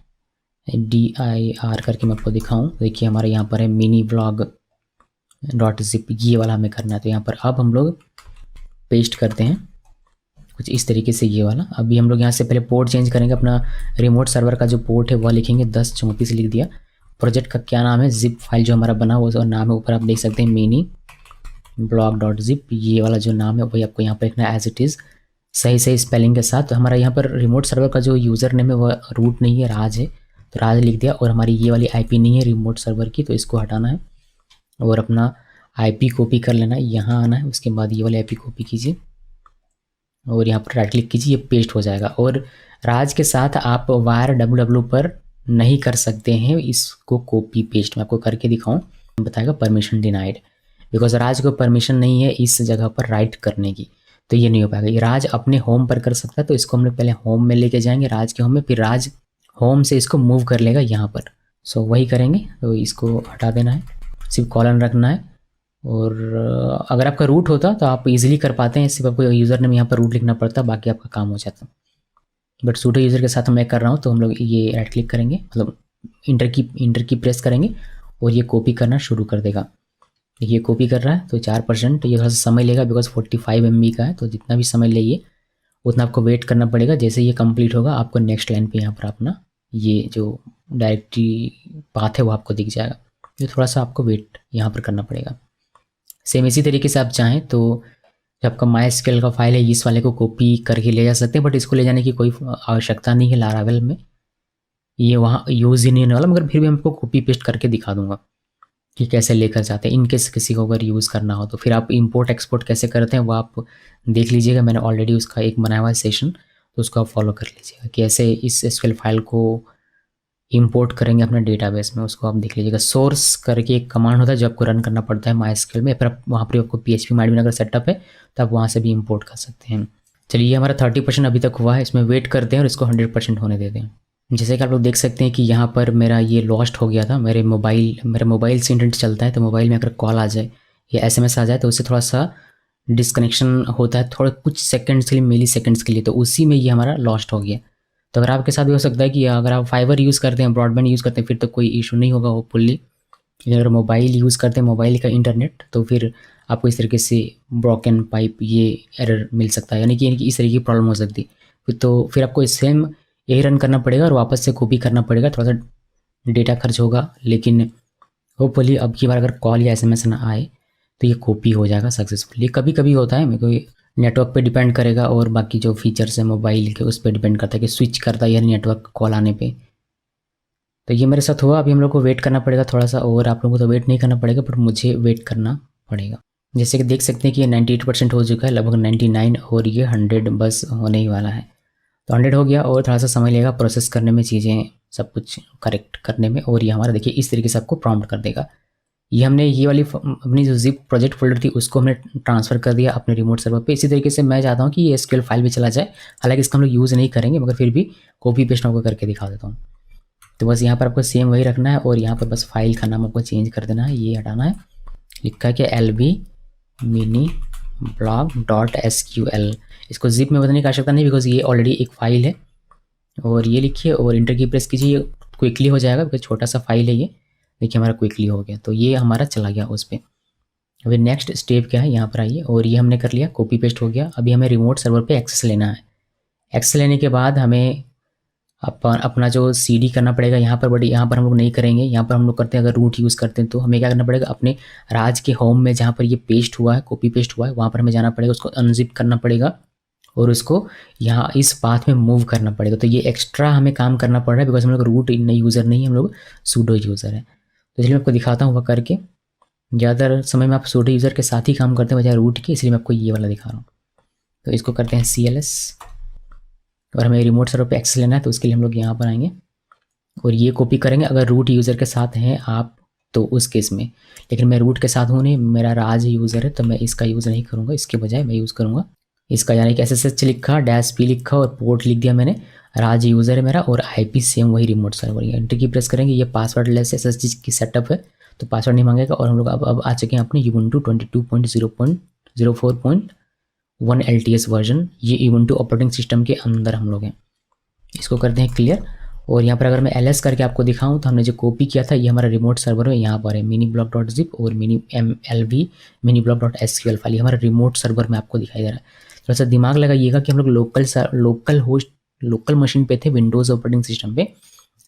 DIR करके मैं आपको दिखाऊँ। देखिए हमारे यहाँ पर है miniblog.zip, ये वाला हमें करना है। तो यहाँ पर अब हम लोग पेस्ट करते हैं कुछ इस तरीके से ये वाला। अभी हम लोग यहाँ से पहले पोर्ट चेंज करेंगे, अपना रिमोट सर्वर का जो पोर्ट है वह लिखेंगे, 1034 लिख दिया। प्रोजेक्ट का क्या नाम है, जिप फाइल जो हमारा बना हुआ नाम है, ऊपर आप देख सकते हैं miniblog.zip, ये वाला जो नाम है वही आपको यहाँ पर लिखना है एज इट इज़, सही स्पेलिंग के साथ। तो हमारा यहाँ पर रिमोट सर्वर का जो यूज़र नेम है वह रूट नहीं है, राज है, तो राज लिख दिया। और हमारी ये वाली IP नहीं है रिमोट सर्वर की, तो इसको हटाना है और अपना IP कॉपी कर लेना है, यहाँ आना है। उसके बाद ये वाली IP कॉपी कीजिए और यहाँ पर राइट क्लिक कीजिए, ये पेस्ट हो जाएगा। और राज के साथ आप वायर www पर नहीं कर सकते हैं इसको कॉपी पेस्ट। मैं आपको करके दिखाऊं, बताएगा परमिशन डिनाइड, बिकॉज राज को परमिशन नहीं है इस जगह पर राइट करने की, तो ये नहीं हो पाएगा। ये राज अपने होम पर कर सकता है, तो इसको हम लोग पहले होम में लेके जाएंगे, राज के होम में, फिर राज होम से इसको मूव कर लेगा यहाँ पर। सो वही करेंगे, तो इसको हटा देना है, सिर्फ कॉलन रखना है और अगर आपका रूट होता तो आप इजीली कर पाते हैं, सिर्फ आपको यूज़र नेम यहाँ पर रूट लिखना पड़ता, बाकी आपका काम हो जाता। बट सूडो यूज़र के साथ मैं कर रहा हूँ, तो हम लोग ये राइट क्लिक करेंगे, मतलब इंटर की प्रेस करेंगे और ये कॉपी करना शुरू कर देगा। ये कॉपी कर रहा है तो 4%, ये थोड़ा सा समय लेगा बिकॉज 45 MB का है, तो जितना भी समय लेइए उतना आपको वेट करना पड़ेगा। जैसे ये कंप्लीट होगा आपको नेक्स्ट लाइन पे यहाँ पर अपना ये जो डायरेक्टरी पाथ है वो आपको दिख जाएगा। ये थोड़ा सा आपको वेट यहाँ पर करना पड़ेगा। सेम इसी तरीके से आप चाहें तो जो आपका MySQL का फाइल है इस वाले को कॉपी करके ले जा सकते हैं, बट इसको ले जाने की कोई आवश्यकता नहीं है लारावेल में, ये वहाँ यूज़ ही नहीं होने वाला, मगर फिर भी मैं आपको कॉपी पेस्ट करके दिखा दूंगा कि कैसे लेकर जाते हैं। इनकेस किसी को अगर यूज़ करना हो तो फिर आप इंपोर्ट एक्सपोर्ट कैसे करते हैं वो आप देख लीजिएगा, मैंने ऑलरेडी उसका एक बनाया हुआ है सेशन, तो उसको आप फॉलो कर लीजिएगा कि ऐसे इस SQL फाइल को इंपोर्ट करेंगे अपने डेटाबेस में, उसको आप देख लीजिएगा। सोर्स करके एक कमांड होता है जो आपको रन करना पड़ता है MySQL में, फिर आप वहाँ पर आपको PHP MyAdmin अगर सेटअप है तो आप वहाँ से भी इंपोर्ट कर सकते हैं। चलिए हमारा 30% अभी तक हुआ है, इसमें वेट करते हैं और इसको 100% होने देते हैं। जैसे कि आप लोग देख सकते हैं कि यहाँ पर मेरा ये लॉस्ट हो गया था, मेरे मोबाइल से इंटरनेट चलता है, तो मोबाइल में अगर कॉल आ जाए या SMS आ जाए तो उससे थोड़ा सा डिस्कनेक्शन होता है, थोड़ा कुछ सेकंड्स के लिए, मिली सेकंड्स के लिए, तो उसी में ये हमारा लॉस्ट हो गया। तो अगर आपके साथ भी हो सकता है कि अगर आप फाइबर यूज़ करते हैं, ब्रॉडबैंड यूज़ करते हैं, फिर तो कोई इशू नहीं होगा होपफुली, लेकिन अगर मोबाइल यूज़ करते हैं, मोबाइल का इंटरनेट, तो फिर आपको इस तरीके से ब्रोकन पाइप ये एरर मिल सकता है, यानी कि इस तरीके की प्रॉब्लम हो सकती है। तो फिर आपको सेम यही रन करना पड़ेगा और वापस से कॉपी करना पड़ेगा, थोड़ा सा डेटा खर्च होगा, लेकिन होपफुली अब की बार अगर कॉल या SMS ना आए तो ये कॉपी हो जाएगा सक्सेसफुली। कभी कभी होता है, मेरे को नेटवर्क पे डिपेंड करेगा और बाकी जो फीचर्स है मोबाइल के उस पर डिपेंड करता है कि स्विच करता है या नेटवर्क कॉल आने पे। तो ये मेरे साथ हुआ, अभी हम लोग को वेट करना पड़ेगा थोड़ा सा, और आप लोगों को तो वेट नहीं करना पड़ेगा बट मुझे वेट करना पड़ेगा। जैसे कि देख सकते हैं कि ये 98% हो चुका है, लगभग 99, और ये 100 बस होने ही वाला है। तो 100 हो गया और थोड़ा सा समय लगेगा प्रोसेस करने में, चीज़ें सब कुछ करेक्ट करने में, और ये हमारा देखिए इस तरीके से आपको प्रॉम्प्ट कर देगा। ये हमने ये वाली अपनी जो जिप प्रोजेक्ट फोल्डर थी उसको हमने ट्रांसफ़र कर दिया अपने रिमोट सर्वर पे। इसी तरीके से मैं चाहता हूँ कि ये SQL फाइल भी चला जाए, हालांकि इसका हम लोग यूज़ नहीं करेंगे, मगर फिर भी कॉपी पेस्ट आपको करके दिखा देता हूँ। तो बस यहाँ पर आपको सेम वही रखना है और यहाँ पर बस फाइल का नाम आपको चेंज कर देना है, ये हटाना है, लिखा है कि LB mini blog.sql। इसको जिप में बदलने की आवश्यकता नहीं, बिकॉज ये ऑलरेडी एक फाइल है, और ये लिखिए और इंटर की प्रेस कीजिए, ये क्विकली हो जाएगा बिकॉज छोटा सा फाइल है ये। देखिए हमारा क्विकली हो गया, तो ये हमारा चला गया उस पर। अभी नेक्स्ट स्टेप क्या है, यहाँ पर आइए, और ये हमने कर लिया, कॉपी पेस्ट हो गया। अभी हमें रिमोट सर्वर पे एक्सेस लेना है। एक्सेस लेने के बाद हमें अपना जो CD करना पड़ेगा यहाँ पर, बट यहाँ पर हम लोग नहीं करेंगे। यहाँ पर हम लोग करते हैं, अगर रूट यूज़ करते हैं तो हमें क्या करना पड़ेगा, अपने राज के होम में जहाँ पर ये पेस्ट हुआ है, कॉपी पेस्ट हुआ है, वहाँ पर हमें जाना पड़ेगा, उसको अनजिप करना पड़ेगा और उसको यहाँ इस पाथ में मूव करना पड़ेगा। तो ये एक्स्ट्रा हमें काम करना पड़ रहा है बिकॉज हम लोग रूट यूज़र नहीं, हम लोग सूडो यूज़र है। तो इसलिए मैं आपको दिखाता हूँ वह करके। ज़्यादातर समय में आप सूडो यूज़र के साथ ही काम करते हैं बजाय रूट के, इसलिए मैं आपको ये वाला दिखा रहा हूँ। तो इसको करते हैं CLS, और हमें रिमोट सर्वर पे एक्सेस लेना है, तो उसके लिए हम लोग यहाँ पर आएंगे और ये कॉपी करेंगे। अगर रूट यूज़र के साथ हैं आप तो उस केस में, लेकिन मैं रूट के साथ हूँ नहीं, मेरा राज यूज़र है, तो मैं इसका यूज़ नहीं करूँगा, इसके बजाय मैं यूज़ करूँगा इसका, यानी कि SSH लिखा, -P लिखा और पोर्ट लिख दिया मैंने, राज यूज़र है मेरा, और IP सेम वही रिमोट सर्वर। ये एंटर की प्रेस करेंगे, ये पासवर्ड लेस SSH की सेटअप है तो पासवर्ड नहीं मांगेगा। और हम लोग अब आ चुके हैं अपने Ubuntu 22.0.04.1 LTS वर्जन, ये Ubuntu ऑपरेटिंग सिस्टम के अंदर हम लोग हैं। इसको करते हैं क्लियर, और यहाँ पर अगर मैं LS करके आपको दिखाऊं तो हमने जो कॉपी किया था ये हमारा रिमोट सर्वर में यहाँ पर है, mini-block.zip और LV mini-block.sql फाइल, हमारा रिमोट सर्वर में आपको दिखाई दे रहा है। थोड़ा सा दिमाग लगाइएगा कि हम लोग लोकल मशीन पे थे, विंडोज़ ऑपरेटिंग सिस्टम पे।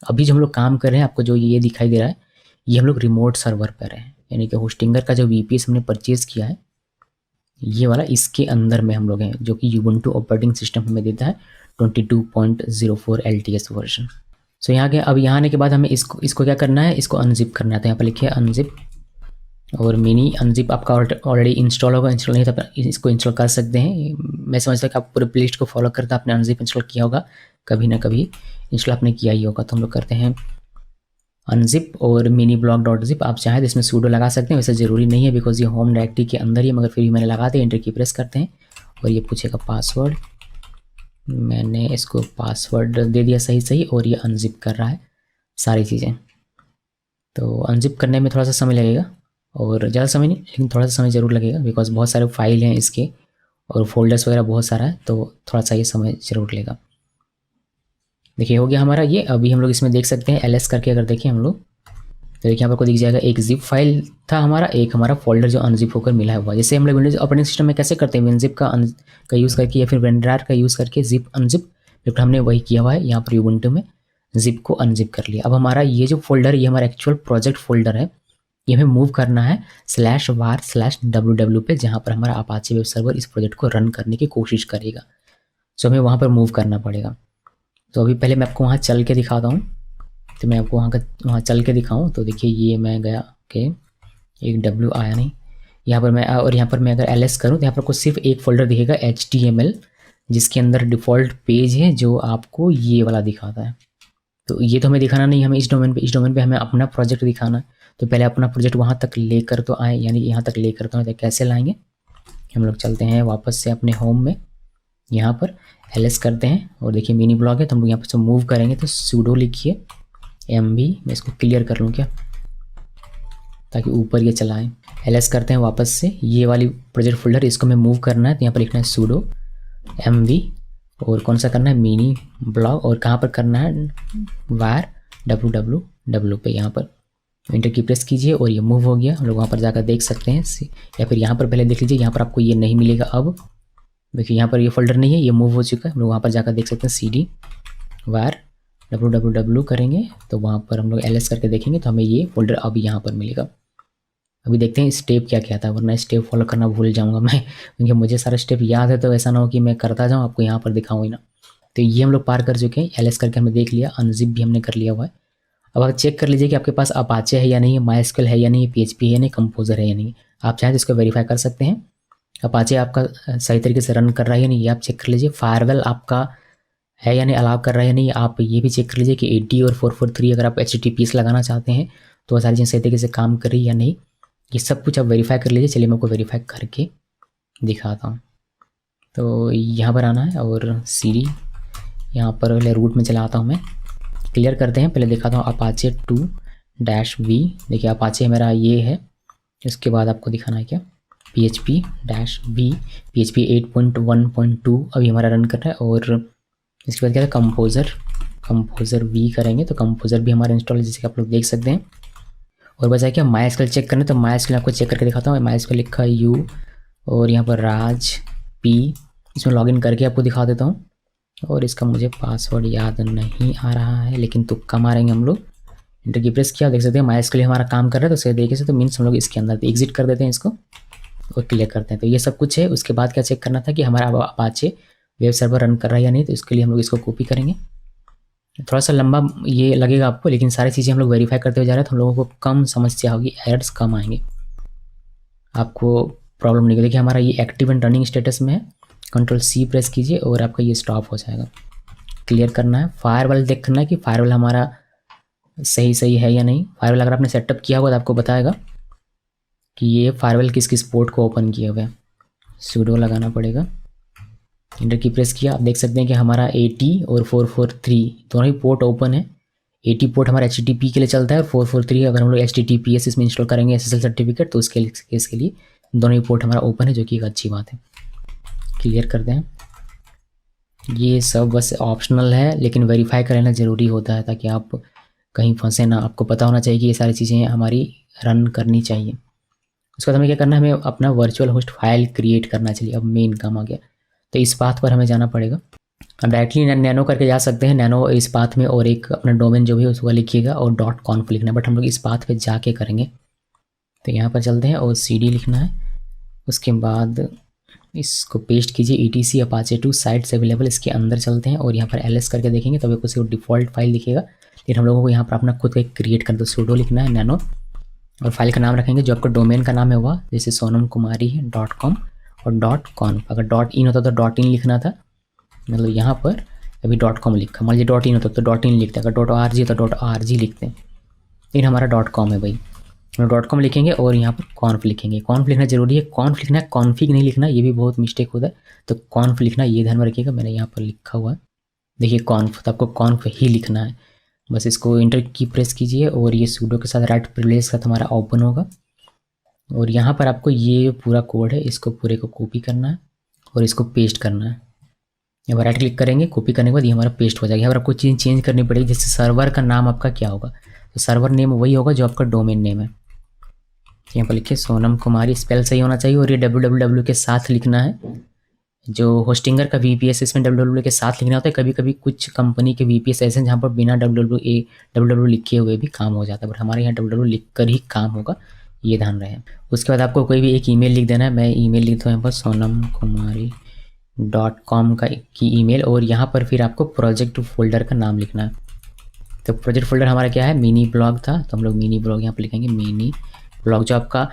अभी जो हम लोग काम कर रहे हैं, आपको जो ये दिखाई दे रहा है, ये हम लोग रिमोट सर्वर पर हैं, यानी कि होस्टिंगर का जो VPS हमने परचेज़ किया है ये वाला, इसके अंदर में हम लोग हैं, जो कि Ubuntu ऑपरेटिंग सिस्टम हमें देता है 22.04 LTS वर्जन। सो यहाँ के अब यहाँ आने के बाद हमें इसको क्या करना है, इसको अनजिप करना है। तो यहाँ पर लिखिए अनजिप, और मिनी अनजिप आपका ऑलरेडी इंस्टॉल होगा, इंस्टॉल नहीं तो आप इसको इंस्टॉल कर सकते हैं। मैं समझता हूँ कि आप पूरे प्लेलिस्ट को फॉलो करते हैं, आपने अनजिप इंस्टॉल किया होगा, कभी ना कभी इंस्टॉल आपने किया ही होगा। तो हम लोग करते हैं अनजिप और mini-block.zip। आप चाहें तो इसमें सूडो लगा सकते हैं, वैसे ज़रूरी नहीं है बिकॉज ये होम डायरेक्टरी के अंदर ही है, मगर फिर भी मैंने लगा दिया। एंटर की प्रेस करते हैं और ये पूछेगा पासवर्ड, मैंने इसको पासवर्ड दे दिया सही, और ये अनजिप कर रहा है सारी चीज़ें। तो अनजिप करने में थोड़ा सा समय लगेगा, और ज़्यादा समय नहीं, लेकिन थोड़ा सा समय ज़रूर लगेगा बिकॉज बहुत सारे फाइल हैं इसके और फोल्डर्स वगैरह बहुत सारा है, तो थोड़ा सा ये समय ज़रूर लेगा। देखिए हो गया हमारा ये। अभी हम लोग इसमें देख सकते हैं एलएस करके अगर देखें हम लोग, तो देखिए यहाँ पर आपको दिख जाएगा एक जिप फाइल था हमारा, एक हमारा फोल्डर जो अनजिप होकर मिला हुआ। जैसे हम लोग विंडोज ऑपरेटिंग सिस्टम में कैसे करते हैं, विनजिप का यूज़ करके या फिर वेंड्रार का यूज़ करके जिप अनजिप, बिल्कुल हमने वही किया हुआ है यहाँ पर यूबुंटू में, जिप को अनजिप कर लिया। अब हमारा ये जो फोल्डर, ये हमारा एक्चुअल प्रोजेक्ट फोल्डर है, ये हमें मूव करना है /var/ww पे, जहाँ पर हमारा अपाचे वेब सर्वर इस प्रोजेक्ट को रन करने की कोशिश करेगा। सो हमें वहाँ पर मूव करना पड़ेगा। तो अभी पहले मैं आपको वहाँ चल के दिखाता हूँ, तो मैं आपको वहाँ चल के दिखाऊँ। तो देखिए ये मैं गया, ओके एक W आया नहीं यहाँ पर मैं, और यहाँ पर मैं अगर ls करूँ तो यहाँ पर आपको सिर्फ एक फोल्डर दिखेगा HTML, जिसके अंदर डिफ़ॉल्ट पेज है जो आपको ये वाला दिखाता है। तो ये तो हमें दिखाना नहीं, हमें इस डोमेन पे हमें अपना प्रोजेक्ट दिखाना है। तो पहले अपना प्रोजेक्ट वहाँ तक लेकर तो आए, यानी यहाँ तक लेकर तो आए, तो कैसे लाएंगे, हम लोग चलते हैं वापस से अपने होम में, यहाँ पर ls करते हैं और देखिए मिनी ब्लॉग है, तो हम लोग यहाँ पर से मूव करेंगे तो sudo लिखिए mv, मैं इसको क्लियर कर लूँ क्या ताकि ऊपर ये चलाएं। ls करते हैं वापस से, ये वाली प्रोजेक्ट फोल्डर इसको हमें मूव करना है, तो यहाँ पर लिखना है sudo mv और कौन सा करना है मिनी ब्लॉग, और कहाँ पर करना है var www पे, यहाँ पर इंटर की प्रेस कीजिए और ये मूव हो गया। हम लोग वहाँ पर जाकर देख सकते हैं, या फिर यहाँ पर पहले देख लीजिए, यहाँ पर आपको ये नहीं मिलेगा। अब देखिए यहाँ पर ये फोल्डर नहीं है, ये मूव हो चुका है। हम लोग वहाँ पर जाकर देख सकते हैं cd var www करेंगे तो वहाँ पर हम लोग ls करके देखेंगे तो हमें ये फोल्डर अभी यहाँ पर मिलेगा। अभी देखते हैं स्टेप क्या क्या था, वरना स्टेप फॉलो करना भूल जाऊँगा मैं, क्योंकि मुझे सारा स्टेप याद है, तो ऐसा ना हो कि मैं करता जाऊँ आपको यहाँ पर दिखाऊँ ही ना। तो ये हम लोग पार कर चुके हैं, ls करके हमने देख लिया, अनजिप भी हमने कर लिया हुआ है। अब आप चेक कर लीजिए कि आपके पास अपाचे है या नहीं, माइस्क्यूएल है या नहीं, PHP है या नहीं, कंपोजर है या नहीं। आप चाहें तो इसको वेरीफाई कर सकते हैं, अपाचे आपका सही तरीके से रन कर रहा है या नहीं, ये आप चेक कर लीजिए। फायरवेल आपका है या नहीं, अलाउ कर रहा है या नहीं, आप ये भी चेक कर लीजिए कि 80 और 443 अगर आप HTTPS लगाना चाहते हैं तो सारी चीज़ें सही तरीके से काम कर रही है या नहीं, ये सब कुछ आप वेरीफाई कर लीजिए। चलिए मैं आपको वेरीफाई करके दिखाता हूँ। तो यहाँ पर आना है और cd यहाँ पर पहले रूट में चला आता हूँ मैं, क्लियर करते हैं। पहले दिखाता हूँ अपाचे 2-v, देखिए अपाचे मेरा ये है। इसके बाद आपको दिखाना है क्या, PHP-v, PHP 8.1.2 अभी हमारा रन कर रहा है। और इसके बाद क्या है, कंपोजर v करेंगे तो कंपोजर भी हमारा इंस्टॉल है, जैसे कि आप लोग देख सकते हैं। और बचा क्या, माइस्क्यूएल चेक करना, तो माइस्क्यूएल आपको चेक करके दिखाता हूँ। माइस्क्यूएल लिखा है u और यहाँ पर राज p, इसमें लॉगिन करके आपको दिखा देता हूँ। और इसका मुझे पासवर्ड याद नहीं आ रहा है, लेकिन तुक्का मारेंगे हम लोग। इंटर की प्रेस किया, देख सकते हैं माइस्क्यूएल हमारा काम कर रहा है, तो सही तरीके से, तो मीन्स हम लोग इसके अंदर एग्जिट कर देते हैं इसको और क्लियर करते हैं। तो ये सब कुछ है। उसके बाद क्या चेक करना था कि हमारा अपाचे वेब सर्वर रन कर रहा है या नहीं, तो इसके लिए हम लोग इसको कॉपी करेंगे। थोड़ा सा लंबा ये लगेगा आपको, लेकिन सारी चीज़ें हम लोग वेरीफाई करते हुए जा रहे हैं, तो हम लोगों को कम समस्या होगी, एरर्स कम आएंगे, आपको प्रॉब्लम नहीं। देखिए हमारा ये एक्टिव एंड रनिंग स्टेटस में है, Ctrl+C प्रेस कीजिए और आपका ये स्टॉप हो जाएगा। क्लियर करना है, फायरवॉल देखना है कि फायरवॉल हमारा सही है या नहीं। फायरवॉल अगर आपने सेटअप किया होगा तो आपको बताएगा कि ये फायरवॉल किस किस पोर्ट को ओपन किया हुआ है। sudo लगाना पड़ेगा, इंटर की प्रेस किया, आप देख सकते हैं कि हमारा 80 और 443 दोनों ही पोर्ट ओपन है। 80 पोर्ट हमारा HTTP के लिए चलता है और 443 अगर हम लोग HTTPS इसमें इंस्टॉल करेंगे SSL सर्टिफिकेट, तो उसके केस के लिए दोनों ही पोर्ट हमारा ओपन है, जो कि एक अच्छी बात है। क्लियर करते हैं। ये सब बस ऑप्शनल है, लेकिन वेरीफाई कर लेना ज़रूरी होता है ताकि आप कहीं फंसे ना। आपको पता होना चाहिए कि ये सारी चीज़ें हमारी रन करनी चाहिए। उसके बाद हमें क्या करना है, हमें अपना वर्चुअल होस्ट फाइल क्रिएट करना चाहिए। अब मेन काम आ गया, तो इस पाथ पर हमें जाना पड़ेगा। हम डायरेक्टली नैनो करके जा सकते हैं, नैनो इस पाथ में, और एक अपना डोमेन जो भी है उसको लिखिएगा और .conf लिखना है, बट हम लोग इस पाथ पे जाके करेंगे। तो यहाँ पर चलते हैं और cd लिखना है। उसके बाद इसको पेस्ट कीजिए, etc अपाचे 2 साइट्स अवेलेबल, इसके अंदर चलते हैं और यहाँ पर ls करके देखेंगे तो आपको सिर्फ डिफ़ॉल्ट फाइल दिखेगा। लेकिन हम लोगों को यहाँ पर अपना खुद का एक क्रिएट करना, तो sudo लिखना है नैनो, और फाइल का नाम रखेंगे जो आपका डोमेन का नाम है वह, जैसे सोनम कुमारी है .com और .conf। अगर .in होता तो .in लिखना था, मतलब यहाँ पर अभी .com लिखा, मान लीजिए .in होता तो .in लिखते, अगर .org होता .rg लिखते हैं, लेकिन हमारा .com है भाई। हम .com लिखेंगे और यहाँ पर conf लिखेंगे। conf लिखना जरूरी है, conf लिखना है, config नहीं लिखना, ये भी बहुत मिस्टेक होता है। तो conf लिखना, ये ध्यान में रखिएगा, मैंने यहाँ पर लिखा हुआ है, देखिए conf, तो आपको conf ही लिखना है। बस इसको इंटर की प्रेस कीजिए और ये sudo के साथ राइट प्रिविलेज का हमारा ओपन होगा। और यहाँ पर आपको ये पूरा कोड है, इसको पूरे को कॉपी करना है और इसको पेस्ट करना है। यहाँ पर राइट क्लिक करेंगे, कॉपी करने के बाद ये हमारा पेस्ट हो जाएगा। यहाँ पर आपको चीज़ चेंज करनी पड़ेगी, जैसे सर्वर का नाम आपका क्या होगा, तो सर्वर नेम वही होगा जो आपका डोमेन नेम है। यहाँ पर लिखिए सोनम कुमारी, स्पेल सही होना चाहिए और ये www के साथ लिखना है। जो होस्टिंगर का VPS इसमें www के साथ लिखना होता है। कभी कभी कुछ कंपनी के VPS ऐसे हैं जहाँ पर बिना www लिखे हुए भी काम हो जाता है, बट हमारे यहाँ www लिख कर ही काम होगा, ये ध्यान रहे। उसके बाद आपको कोई भी एक ईमेल लिख देना है। मैं ईमेल लिखता हूँ यहाँ पर sonamkumari.com की ईमेल, और यहाँ पर फिर आपको प्रोजेक्ट फोल्डर का नाम लिखना है। तो प्रोजेक्ट फोल्डर हमारा क्या है, मिनी ब्लॉग था, तो हम लोग मिनी ब्लॉग यहाँ पर लिखेंगे। मिनी ब्लॉग जो आपका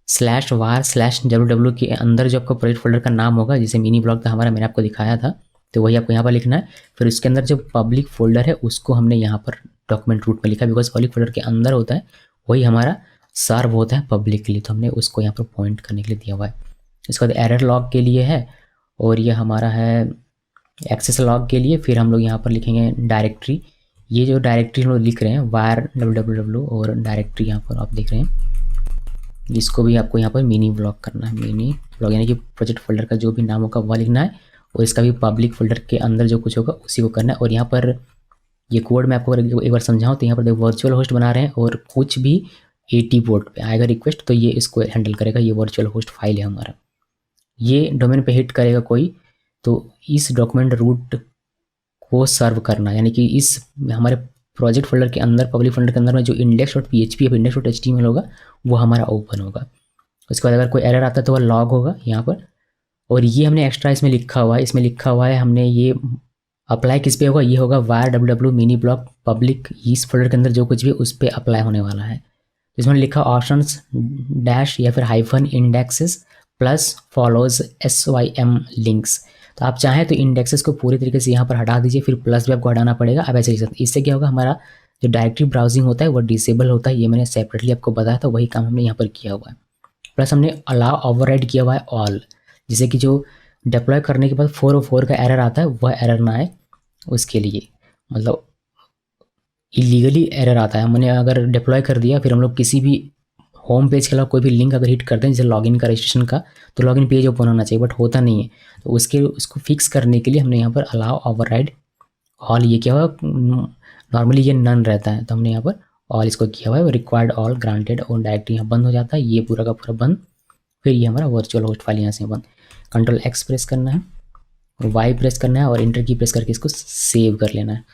/var/www के अंदर जो आपका प्रोजेक्ट फोल्डर का नाम होगा, जैसे मिनी ब्लॉग था हमारा, मैंने आपको दिखाया था, तो वही आपको यहाँ पर लिखना है। फिर उसके अंदर जो पब्लिक फोल्डर है उसको हमने यहाँ पर डॉक्यूमेंट रूट में लिखा, बिकॉज पब्लिक फोल्डर के अंदर होता है वही हमारा सर्व होता है पब्लिक के लिए, तो हमने उसको यहाँ पर पॉइंट करने के लिए दिया हुआ है। इसके बाद एरर लॉग के लिए है, और ये हमारा है एक्सेस लॉग के लिए। फिर हम लोग यहाँ पर लिखेंगे डायरेक्टरी। ये जो डायरेक्टरी हम लोग लिख रहे हैं var/www और डायरेक्टरी यहाँ पर आप देख रहे हैं, इसको भी आपको यहाँ पर मिनी ब्लॉग करना है। मिनी ब्लॉग यानी कि प्रोजेक्ट फोल्डर का जो भी नाम होगा वह लिखना है, और इसका भी पब्लिक फोल्डर के अंदर जो कुछ होगा उसी को करना है। और यहाँ पर ये कोड मैं आपको एक बार समझाऊँ तो यहाँ पर देखो वर्चुअल होस्ट बना रहे हैं, और कुछ भी 80 पोर्ट पे आएगा रिक्वेस्ट तो ये इसको हैंडल करेगा। ये वर्चुअल होस्ट फाइल है हमारा, ये डोमेन पे हिट करेगा कोई तो इस डॉक्यूमेंट रूट को सर्व करना, यानी कि इस हमारे प्रोजेक्ट फोल्डर के अंदर पब्लिक फोल्डर के अंदर में जो index.php या index.html होगा वो हमारा ओपन होगा। उसके बाद अगर कोई एरर आता है तो वह लॉग होगा यहाँ पर। और ये हमने एक्स्ट्रा इसमें लिखा हुआ है, हमने ये अप्लाई किस पे होगा, ये होगा var/www मिनी ब्लॉग पब्लिक, इस फोल्डर के अंदर जो कुछ भी उस पर अप्लाई होने वाला है। इसमें लिखा ऑप्शंस डैश या फिर hyphen indexes plus follows SYM links. तो आप चाहें तो इंडेक्सेस को पूरी तरीके से यहाँ पर हटा दीजिए, फिर प्लस भी आपको हटाना पड़ेगा। अब ऐसे ही इससे क्या होगा, हमारा जो डायरेक्टरी ब्राउजिंग होता है वो डिसेबल होता है। ये मैंने सेपरेटली आपको बताया था, वही काम हमने यहाँ पर किया हुआ है। प्लस हमने अलाउ ओवरराइड किया हुआ है ऑल, जिससे कि जो डिप्लॉय करने के बाद 404 का एरर आता है वह एरर ना आए, उसके लिए मतलब इलीगली एरर आता है। हमने अगर डिप्लॉय कर दिया फिर हम लोग किसी भी होम पेज के अलावा कोई भी लिंक अगर हिट करते हैं जैसे लॉगिन का रजिस्ट्रेशन का, तो लॉगिन पेज ओपन होना चाहिए, बट होता नहीं है। तो उसको फिक्स करने के लिए हमने यहाँ पर अलाउ ओवरराइड ऑल, ये क्या हुआ, नॉर्मली ये नन रहता है तो हमने यहाँ पर ऑल इसको किया हुआ है। रिक्वायर्ड ऑल ग्रांटेड और डायरेक्टली यहाँ बंद हो जाता है, ये पूरा का पूरा बंद। फिर ये हमारा वर्चुअल होस्ट फाइल यहाँ से बंद। Ctrl+X प्रेस करना है, Y प्रेस करना है और इंटर की प्रेस करके इसको सेव कर लेना है।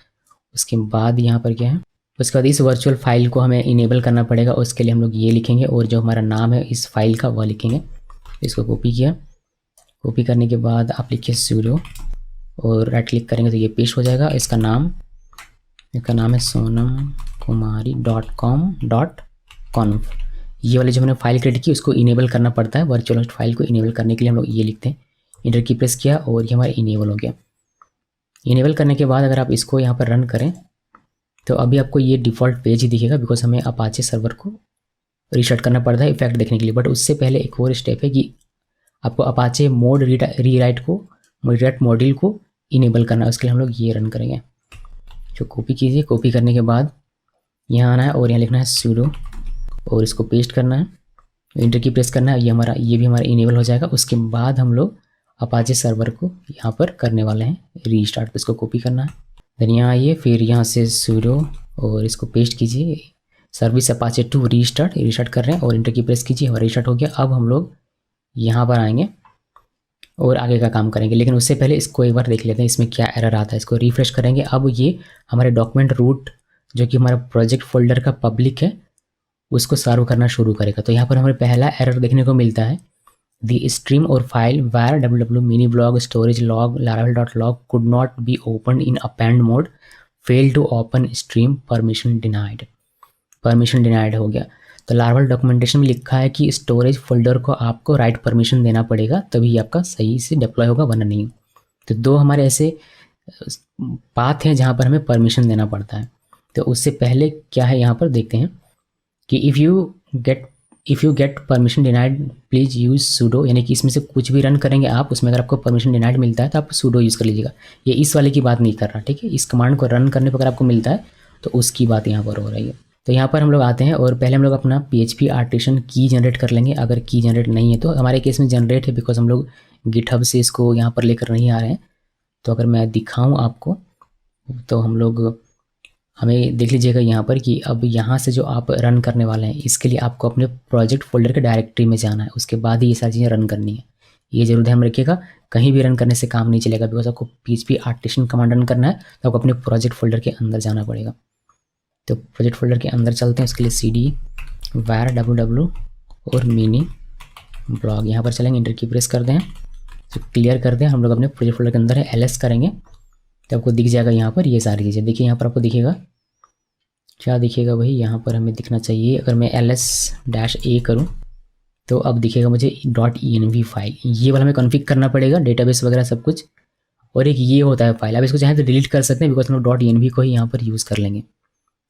उसके बाद यहाँ पर क्या है, उसके बाद इस वर्चुअल फाइल को हमें इनेबल करना पड़ेगा। उसके लिए हम लोग ये लिखेंगे और जो हमारा नाम है इस फाइल का वह लिखेंगे। इसको कॉपी किया, कॉपी करने के बाद आप लिखिए sudo और राइट क्लिक करेंगे तो ये पेस्ट हो जाएगा। इसका नाम है sonamkumari.com.conf। ये वाली जो हमने फाइल क्रिएट की उसको इनेबल करना पड़ता है। वर्चुअल होस्ट फाइल को इनेबल करने के लिए हम लोग ये लिखते हैं। इंटर की प्रेस किया और ये हमारा इनेबल हो गया। इनेबल करने के बाद अगर आप इसको यहाँ पर रन करें तो अभी आपको ये डिफ़ॉल्ट पेज ही दिखेगा, बिकॉज हमें अपाचे सर्वर को रीस्टार्ट करना पड़ता है इफेक्ट देखने के लिए। बट उससे पहले एक और स्टेप है कि आपको अपाचे मोड रीराइट मॉड्यूल को इनेबल करना है। उसके लिए हम लोग ये रन करेंगे। जो कॉपी कीजिए, कॉपी करने के बाद यहाँ आना है और यहाँ लिखना है sudo और इसको पेस्ट करना है, इंटर की प्रेस करना है। ये भी हमारा इनेबल हो जाएगा। उसके बाद हम लोग अपाचे सर्वर को यहाँ पर करने वाले हैं रीस्टार्ट। तो इसको कॉपी करना है, देन यहाँ आइए, फिर यहाँ से sudo और इसको पेस्ट कीजिए, सर्विस अपाचे 2 रीस्टार्ट कर रहे हैं और इंटर की प्रेस कीजिए, हमारा रीस्टार्ट हो गया। अब हम लोग यहाँ पर आएंगे और आगे का काम करेंगे, लेकिन उससे पहले इसको एक बार देख लेते हैं इसमें क्या एरर आता है। इसको रिफ्रेश करेंगे। अब ये हमारे डॉक्यूमेंट रूट जो कि हमारा प्रोजेक्ट फोल्डर का पब्लिक है उसको सर्व करना शुरू करेगा। तो यहाँ पर हमें पहला एरर देखने को मिलता है, द स्ट्रीम और file var/www mini blog storage log laravel.log could not be opened in append mode, failed to open stream, permission denied हो गया। तो लारावेल डॉक्यूमेंटेशन में लिखा है कि स्टोरेज फोल्डर को आपको राइट परमिशन देना पड़ेगा तभी आपका सही से डिप्लॉय होगा, वरना नहीं। तो 2 हमारे ऐसे पाथ हैं जहाँ पर हमें परमिशन देना पड़ता है। तो उससे पहले क्या है यहाँ पर देखते हैं कि if you get permission denied please use sudo, यानी कि इसमें से कुछ भी रन करेंगे आप, उसमें अगर आपको परमिशन डिनाइड मिलता है तो आप sudo यूज़ कर लीजिएगा। ये इस वाले की बात नहीं कर रहा, ठीक है। इस कमांड को रन करने पर अगर आपको मिलता है तो उसकी बात यहाँ पर हो रही है। तो यहाँ पर हम लोग आते हैं और पहले हम लोग अपना PHP आर्टिसन की जनरेट कर लेंगे। अगर की जनरेट नहीं है तो हमारे केस में जनरेट है, बिकॉज हम लोग गिटहब से इसको यहाँ पर लेकर नहीं आ रहे हैं। तो अगर मैं दिखाऊँ आपको तो हमें देख लीजिएगा यहाँ पर कि अब यहाँ से जो आप रन करने वाले हैं इसके लिए आपको अपने प्रोजेक्ट फोल्डर के डायरेक्टरी में जाना है, उसके बाद ही ये सारी चीज़ें रन करनी है। ये जरूर ध्यान रखिएगा, कहीं भी रन करने से काम नहीं चलेगा, बिकॉज आपको PHP आर्टिसन कमांड रन करना है तो आपको अपने प्रोजेक्ट फोल्डर के अंदर जाना पड़ेगा। तो प्रोजेक्ट फोल्डर के अंदर चलते हैं, उसके लिए CD var www और मिनी ब्लॉग यहाँ पर चलेंगे, इंटर की प्रेस कर दें तो क्लियर कर दें। हम लोग अपने प्रोजेक्ट फोल्डर के अंदर है, LS करेंगे तो आपको दिख जाएगा यहाँ पर ये सारी चीज़ें। देखिए यहाँ पर आपको दिखेगा, क्या दिखेगा भाई, यहाँ पर हमें दिखना चाहिए, अगर मैं ls-a करूँ तो अब दिखेगा मुझे .env फाइल, ये वाला हमें कॉन्फ़िगर करना पड़ेगा, डेटाबेस वगैरह सब कुछ। और एक ये होता है फाइल, आप इसको चाहें तो डिलीट कर सकते हैं, बिकॉज हम लोग .env को ही यहाँ पर यूज़ कर लेंगे।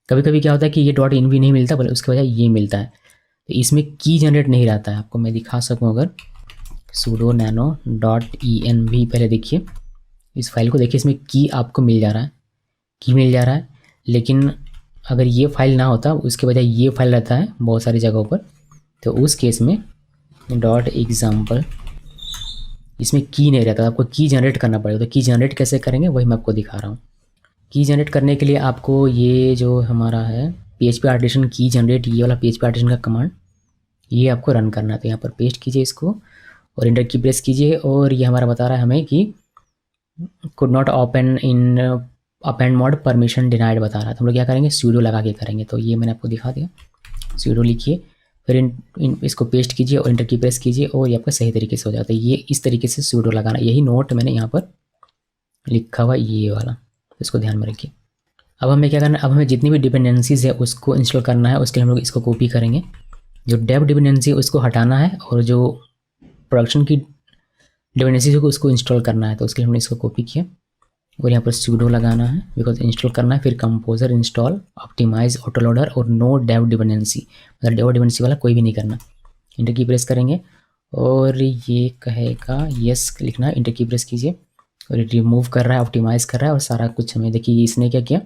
कभी कभी क्या होता है कि ये .env नहीं मिलता, बल्कि उसके बजाय ये मिलता है, तो इसमें की जनरेट नहीं रहता है। आपको मैं दिखा सकूँ अगर sudo nano.env, पहले देखिए इस फाइल को, देखिए इसमें की आपको मिल जा रहा है, लेकिन अगर ये फाइल ना होता, उसके बजाय ये फाइल रहता है बहुत सारी जगहों पर, तो उस केस में .example इसमें की नहीं रहता, आपको की जनरेट करना पड़ेगा। तो की जनरेट कैसे करेंगे वही मैं आपको दिखा रहा हूँ। की जनरेट करने के लिए आपको ये जो हमारा है PHP आर्टिसन की जनरेट, ये वाला PHP आर्टिसन का कमांड ये आपको रन करना है। तो यहाँ पर पेस्ट कीजिए इसको और इंटर की प्रेस कीजिए, और ये हमारा बता रहा है हमें कि could not open in append mode, permission denied बता रहा है। तो हम लोग क्या करेंगे, sudo लगा के करेंगे। तो ये मैंने आपको दिखा दिया, sudo लिखिए, फिर इसको पेस्ट कीजिए और इंटर की प्रेस कीजिए और ये आपका सही तरीके से हो जाता है। ये इस तरीके से sudo लगाना, यही नोट मैंने यहाँ पर लिखा हुआ ये वाला, इसको ध्यान में रखिए। अब हमें क्या करना है, अब हमें जितनी भी डिपेंडेंसीज है उसको इंस्टॉल करना है। उसके लिए हम लोग इसको कॉपी करेंगे, जो डेव डिपेंडेंसी है उसको हटाना है और जो प्रोडक्शन की डिपेंडेंसी को उसको इंस्टॉल करना है। तो उसके लिए हमने इसको कॉपी किया और यहाँ पर sudo लगाना है, बिकॉज इंस्टॉल करना है। फिर कंपोजर इंस्टॉल ऑप्टिमाइज ऑटोलोडर और नो डेव डिपेंडेंसी, मतलब डेव डिपेंडेंसी वाला कोई भी नहीं करना। इंटर की प्रेस करेंगे और ये कहेगा यस लिखना है, इंटर की प्रेस कीजिए और रिमूव कर रहा है, ऑप्टिमाइज़ कर रहा है और सारा कुछ हमें देखिए इसने क्या किया,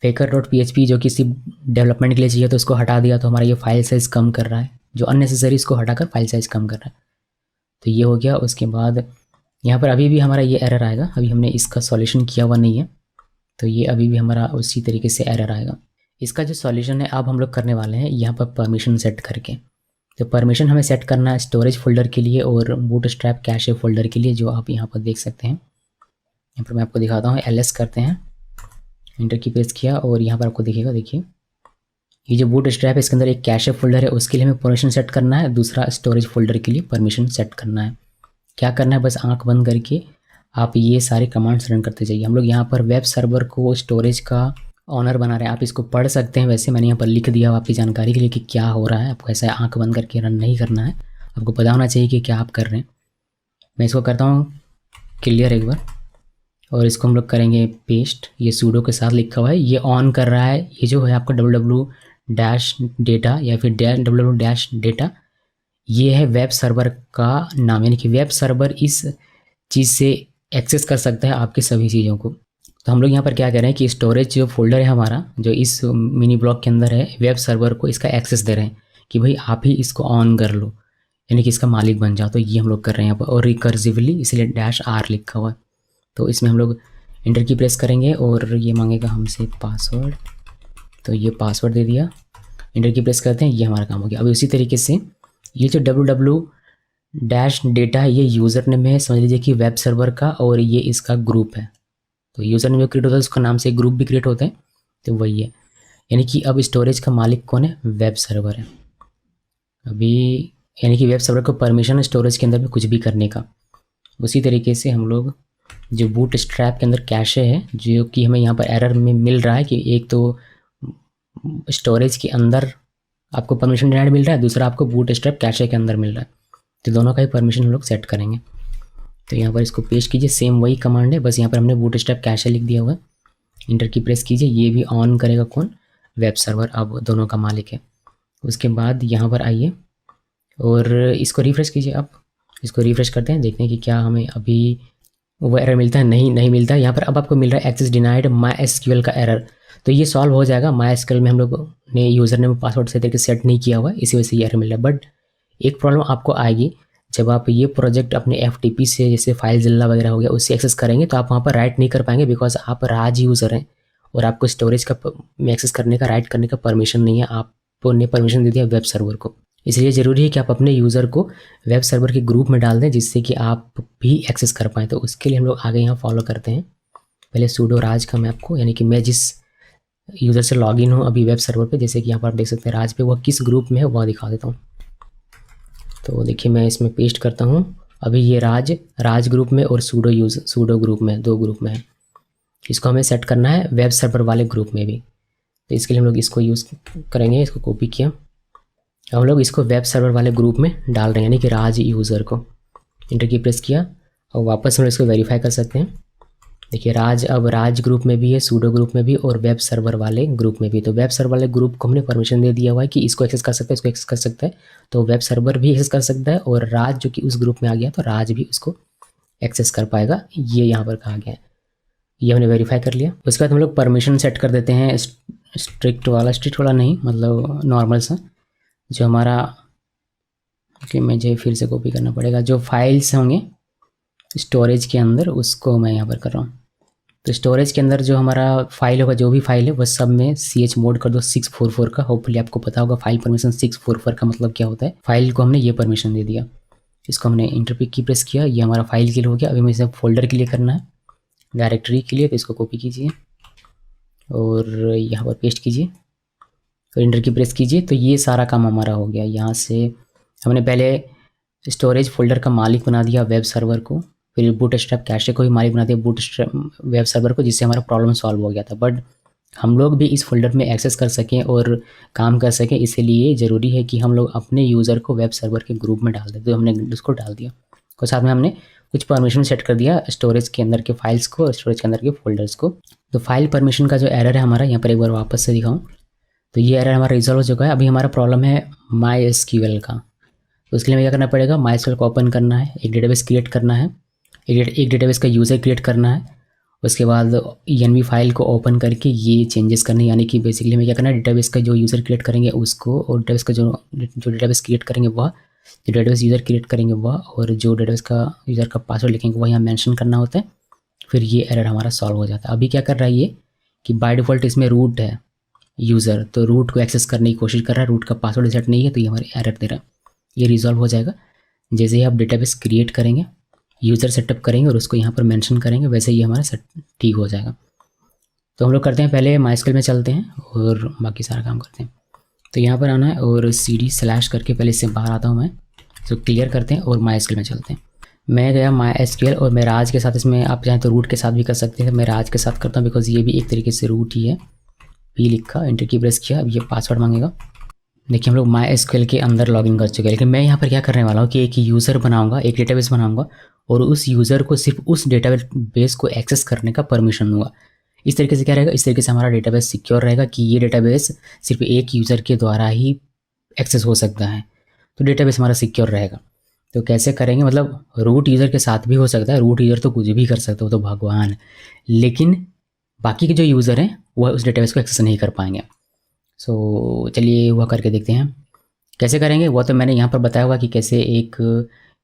faker.php जो किसी डेवलपमेंट के लिए चाहिए तो उसको हटा दिया। तो हमारा ये फाइल साइज़ कम कर रहा है, जो अननेसेसरी इसको हटाकर फाइल साइज़ कम कर रहा है। तो ये हो गया। उसके बाद यहाँ पर अभी भी हमारा ये एरर आएगा, अभी हमने इसका सॉल्यूशन किया हुआ नहीं है, तो ये अभी भी हमारा उसी तरीके से एरर आएगा। इसका जो सॉल्यूशन है अब हम लोग करने वाले हैं यहाँ पर परमिशन सेट करके। तो परमिशन हमें सेट करना है स्टोरेज फोल्डर के लिए और बूटस्ट्रैप कैशे फोल्डर के लिए, जो आप यहाँ पर देख सकते हैं। यहाँ पर मैं आपको दिखाता हूँ, LS करते हैं, इंटर की प्रेस किया और यहाँ पर आपको दिखेगा, देखिए ये जो बूटस्ट्रैप है इसके अंदर एक कैशे फोल्डर है, उसके लिए हमें परमिशन सेट करना है, दूसरा स्टोरेज फोल्डर के लिए परमिशन सेट करना है। क्या करना है, बस आंख बंद करके आप ये सारे कमांड्स रन करते जाइए। हम लोग यहाँ पर वेब सर्वर को स्टोरेज का ऑनर बना रहे हैं, आप इसको पढ़ सकते हैं, वैसे मैंने यहाँ पर लिख दिया आपकी जानकारी के लिए कि क्या हो रहा है। आपको ऐसा आंख बंद करके रन नहीं करना है, आपको पता होना चाहिए कि क्या आप कर रहे हैं। मैं इसको करता हूँ क्लियर एक बार और इसको हम लोग करेंगे पेस्ट। ये sudo के साथ लिखा हुआ है, ये ऑन कर रहा है, ये जो है आपका www-data या फिर www-data, ये है वेब सर्वर का नाम, यानी कि वेब सर्वर इस चीज़ से एक्सेस कर सकता है आपकी सभी चीज़ों को। तो हम लोग यहाँ पर क्या कह रहे हैं कि स्टोरेज जो फोल्डर है हमारा, जो इस मिनी ब्लॉक के अंदर है, वेब सर्वर को इसका एक्सेस दे रहे हैं कि भाई आप ही इसको ऑन कर लो, यानी कि इसका मालिक बन जाओ। तो ये हम लोग कर रहे हैं यहाँ पर, और रिकर्सिवली इसलिए -r लिखा हुआ है। तो इसमें हम लोग इंटर की प्रेस करेंगे और ये मांगेगा हमसे पासवर्ड, तो ये पासवर्ड दे दिया, इंटर की प्रेस करते हैं, ये हमारा काम हो गया। अभी उसी तरीके से ये जो www-data है ये यूज़र नेम है, समझ लीजिए कि वेब सर्वर का, और ये इसका ग्रुप है। तो यूज़र नेम जो क्रिएट होता है उसका नाम से एक ग्रुप भी क्रिएट होता है, तो वही है। यानी कि अब स्टोरेज का मालिक कौन है, वेब सर्वर है अभी, यानी कि वेब सर्वर को परमिशन है स्टोरेज के अंदर में कुछ भी करने का। उसी तरीके से हम लोग जो बूटस्ट्रैप के अंदर कैशे है, जो कि हमें यहाँ पर एरर में मिल रहा है कि एक तो स्टोरेज के अंदर आपको परमिशन डिनाइड मिल रहा है, दूसरा आपको बूटस्ट्रैप कैशे के अंदर मिल रहा है, तो दोनों का ही परमिशन हम लोग सेट करेंगे। तो यहाँ पर इसको पेस्ट कीजिए, सेम वही कमांड है, बस यहाँ पर हमने बूटस्ट्रैप कैशे लिख दिया हुआ है। इंटर की प्रेस कीजिए, ये भी ऑन करेगा कौन, वेब सर्वर, अब दोनों का मालिक है। उसके बाद यहाँ पर आइए और इसको रिफ्रेश कीजिए। अब इसको रिफ्रेश करते हैं, देखते हैं कि क्या हमें अभी वो एरर मिलता है। नहीं मिलता है यहाँ पर। अब आपको मिल रहा है एक्सेस डिनाइड MySQL का एरर, तो ये सॉल्व हो जाएगा। MySQL में हम लोग आपने यूज़र नेम पासवर्ड सही तरीके से सेट नहीं किया हुआ है, इसी वजह से ये एरर मिल रहा है। बट एक प्रॉब्लम आपको आएगी जब आप ये प्रोजेक्ट अपने FTP से, जैसे फाइल जिल्ला वगैरह हो गया, उससे एक्सेस करेंगे तो आप वहाँ पर राइट नहीं कर पाएंगे, बिकॉज आप राज यूज़र हैं और आपको स्टोरेज का में एक्सेस करने का, राइट करने का परमिशन नहीं है। आपने परमिशन दे दिया वेब सर्वर को। इसलिए ज़रूरी है कि आप अपने यूज़र को वेब सर्वर के ग्रुप में डाल दें, जिससे कि आप भी एक्सेस कर पाएँ। तो उसके लिए हम लोग आगे यहाँ फॉलो करते हैं। पहले सूडो राज का मैं आपको, यानी कि मैं जिस यूज़र से लॉगिन हूँ अभी वेब सर्वर पे, जैसे कि यहाँ पर आप देख सकते हैं राज पे, वह किस ग्रुप में है वह दिखा देता हूँ। तो देखिए मैं इसमें पेस्ट करता हूँ। अभी ये राज ग्रुप में और सूडो ग्रुप में, 2 ग्रुप में है। इसको हमें सेट करना है वेब सर्वर वाले ग्रुप में भी। तो इसके लिए हम लोग इसको यूज़ करेंगे, इसको कॉपी किया। हम लोग इसको वेब सर्वर वाले ग्रुप में डाल रहे हैं, यानी कि राज यूज़र को। इंटर की प्रेस किया और वापस हम लोग इसको वेरीफाई कर सकते हैं। देखिए राज अब राज ग्रुप में भी है, सूडो ग्रुप में भी और वेब सर्वर वाले ग्रुप में भी। तो वेब सर्वर वाले ग्रुप को हमने परमिशन दे दिया हुआ है कि इसको एक्सेस कर सकता है, इसको एक्सेस कर सकता है। तो वेब सर्वर भी एक्सेस कर सकता है और राज जो कि उस ग्रुप में आ गया तो राज भी उसको एक्सेस कर पाएगा। ये यहाँ पर कहा गया है, ये हमने वेरीफाई कर लिया। उसके बाद हम लोग परमिशन सेट कर देते हैं स्ट्रिक्ट वाला नहीं, मतलब नॉर्मल सा जो हमारा, कि मुझे फिर से कॉपी करना पड़ेगा, जो फाइल्स होंगे स्टोरेज के अंदर उसको मैं यहाँ पर कर रहा हूँ। तो स्टोरेज के अंदर जो हमारा फाइल होगा, जो भी फाइल है वह सब में CH मोड कर दो 644 का। होपफुली आपको पता होगा फाइल परमिशन 644 का मतलब क्या होता है। फाइल को हमने ये परमिशन दे दिया, इसको हमने इंटर की प्रेस किया, ये हमारा फाइल के लिए हो गया। अभी हमें इसे फोल्डर के लिए करना है, डायरेक्टरी के लिए। तो इसको कॉपी कीजिए और यहाँ पर पेस्ट कीजिए और इंटर की प्रेस कीजिए। तो ये सारा काम हमारा हो गया। यहाँ से हमने पहले स्टोरेज फोल्डर का मालिक बना दिया वेब सर्वर को, फिर बूटस्ट्रैप कैशे को भी मालिक बना दिया बूटस्ट्रैप वेब सर्वर को, जिससे हमारा प्रॉब्लम सॉल्व हो गया था। बट हम लोग भी इस फोल्डर में एक्सेस कर सकें और काम कर सकें, इसलिए ज़रूरी है कि हम लोग अपने यूज़र को वेब सर्वर के ग्रुप में डाल दें। तो हमने उसको डाल दिया और साथ में हमने कुछ परमिशन सेट कर दिया स्टोरेज के अंदर के फाइल्स को और स्टोरेज के अंदर के फोल्डर्स को। तो फाइल परमिशन का जो एरर है हमारा, यहाँ पर एक बार वापस से दिखाऊँ तो ये एरर हमारा रिजॉल्व हो चुका है। अभी हमारा प्रॉब्लम है MySQL का। तो उसके लिए हमें क्या करना पड़ेगा, MySQL को ओपन करना है, एक डेटाबेस क्रिएट करना है, एक डेटाबेस का यूज़र क्रिएट करना है। उसके बाद env फाइल को ओपन करके ये चेंजेस करने, यानी कि बेसिकली हमें क्या करना है, डेटाबेस का जो यूज़र क्रिएट करेंगे उसको, और डेटाबेस का जो डेटाबेस क्रिएट करेंगे वह, जो डेटाबेस यूज़र क्रिएट करेंगे वह, और जो डेटाबेस का यूज़र का पासवर्ड लिखेंगे वह यहाँ मेंशन करना होता है। फिर ये एरर हमारा सॉल्व हो जाता है। अभी क्या कर रहा है ये कि बाय डिफ़ॉल्ट इसमें रूट है यूज़र, तो रूट को एक्सेस करने की कोशिश कर रहा है, रूट का पासवर्ड सेट नहीं है, तो ये हमारे एरर दे रहा है। ये रिजॉल्व हो जाएगा जैसे ही आप डेटाबेस क्रिएट करेंगे, यूज़र सेटअप करेंगे और उसको यहाँ पर मेंशन करेंगे, वैसे ही हमारा सेट ठीक हो जाएगा। तो हम लोग करते हैं, पहले MySQL में चलते हैं और बाकी सारा काम करते हैं। तो यहाँ पर आना है और cd/ करके पहले इससे बाहर आता हूँ मैं, तो क्लियर करते हैं और MySQL में चलते हैं। मैं गया MySQL और मैं राज के साथ, इसमें आप चाहें तो रूट के साथ भी कर सकते हैं। मैं राज के साथ करता हूँ बिकॉज ये भी एक तरीके से रूट ही है। पी लिखा, एंटर की प्रेस किया, अब ये पासवर्ड मांगेगा। देखिए हम लोग MySQL के अंदर लॉगिन कर चुके हैं, लेकिन मैं यहाँ पर क्या करने वाला हूँ कि एक यूज़र बनाऊँगा, एक डेटाबेस बनाऊँगा और उस यूज़र को सिर्फ उस डेटाबेस को एक्सेस करने का परमिशन दूंगा। इस तरीके से क्या रहेगा, इस तरीके से हमारा डेटाबेस सिक्योर रहेगा कि ये डेटाबेस सिर्फ एक यूज़र के द्वारा ही एक्सेस हो सकता है, तो डेटाबेस हमारा सिक्योर रहेगा। तो कैसे करेंगे, मतलब रूट यूज़र के साथ भी हो सकता है, रूट यूज़र तो कुछ भी कर सकते हो, तो भगवान है, लेकिन बाकी के जो यूज़र हैं वह उस डेटाबेस को एक्सेस नहीं कर पाएंगे। सो चलिए वह करके देखते हैं कैसे करेंगे। वो तो मैंने यहाँ पर बताया हुआ कि कैसे एक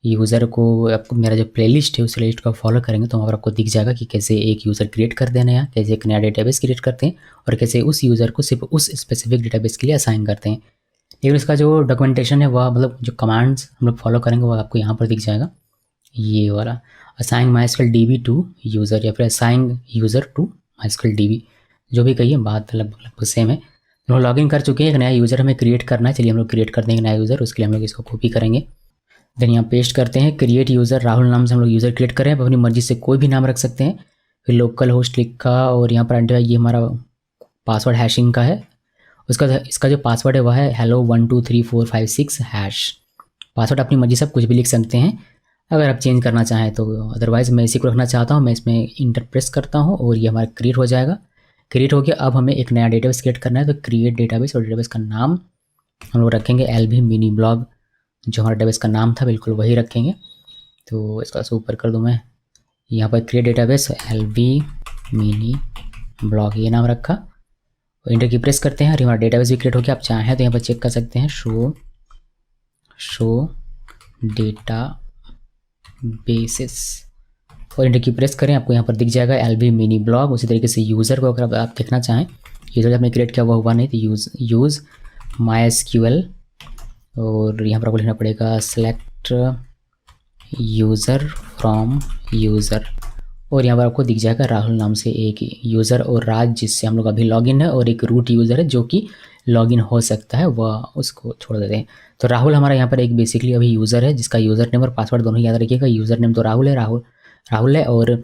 यूज़र को, आपको मेरा जो प्लेलिस्ट है उस प्लेलिस्ट को फॉलो करेंगे तो वहाँ पर आपको दिख जाएगा कि कैसे एक यूज़र क्रिएट कर देना है, कैसे एक नया डेटाबेस क्रिएट करते हैं और कैसे उस यूज़र को सिर्फ उस स्पेसिफिक डेटाबेस के लिए असाइन करते हैं। लेकिन उसका जो डॉक्यूमेंटेशन है वह, मतलब जो कमांड्स हम लोग फॉलो करेंगे वो आपको यहाँ पर दिख जाएगा, ये वाला assign MySQL DB to user या फिर assign user to MySQL DB, जो भी कहिए बात लगभग सेम है। हम लोग लॉगिन कर चुके हैं, एक नया यूज़र हमें क्रिएट करना है। चलिए हम लोग क्रिएट कर देंगे नया यूज़र, उसके लिए हम लोग इसको कॉपी करेंगे, देन यहाँ पेस्ट करते हैं, क्रिएट यूज़र, राहुल नाम से हम लोग यूज़र क्रिएट करें। अपनी मर्जी से कोई भी नाम रख सकते हैं। फिर लोकल होस्ट लिखा और यहाँ पर एंटर, ये हमारा पासवर्ड हैशिंग का है। इसका जो पासवर्ड है वह है hello123456#। पासवर्ड अपनी मर्जी से आप कुछ भी लिख सकते हैं अगर आप चेंज करना चाहें तो, अदरवाइज़ मैं इसी को रखना चाहता हूँ। मैं इसमें इंटर प्रेस करता हूँ और ये हमारा क्रिएट हो जाएगा। क्रिएट हो गया। अब हमें एक नया डेटाबेस क्रिएट करना है, तो क्रिएट डेटाबेस, और डेटाबेस का नाम हम लोग रखेंगे LV मिनी ब्लॉग, जो हमारा डेटाबेस का नाम था बिल्कुल वही रखेंगे। तो इसका से ऊपर कर दूँ मैं, यहाँ पर create database LV mini blog ये नाम रखा और इंटर की प्रेस करते हैं और हमारा डेटाबेस भी क्रिएट हो गया। आप चाहें तो यहाँ पर चेक कर सकते हैं शो डेटा बेसिस और इंटर की प्रेस करें, आपको यहाँ पर दिख जाएगा LV मिनी ब्लॉग। उसी तरीके से यूज़र को अगर आप देखना चाहें, यूज़र आपने क्रिएट किया हुआ नहीं तो यूज़ MySQL और यहाँ पर आपको लिखना पड़ेगा सेलेक्ट यूज़र फ्रॉम यूज़र और यहाँ पर आपको दिख जाएगा राहुल नाम से एक यूज़र और राज जिससे हम लोग अभी लॉगिन है और एक रूट यूज़र है जो कि लॉगिन हो सकता है, वह उसको छोड़ देते हैं। तो राहुल हमारा यहाँ पर एक बेसिकली अभी यूज़र है जिसका यूज़र नेम और पासवर्ड दोनों याद रखिएगा। यूज़र नेम तो राहुल है और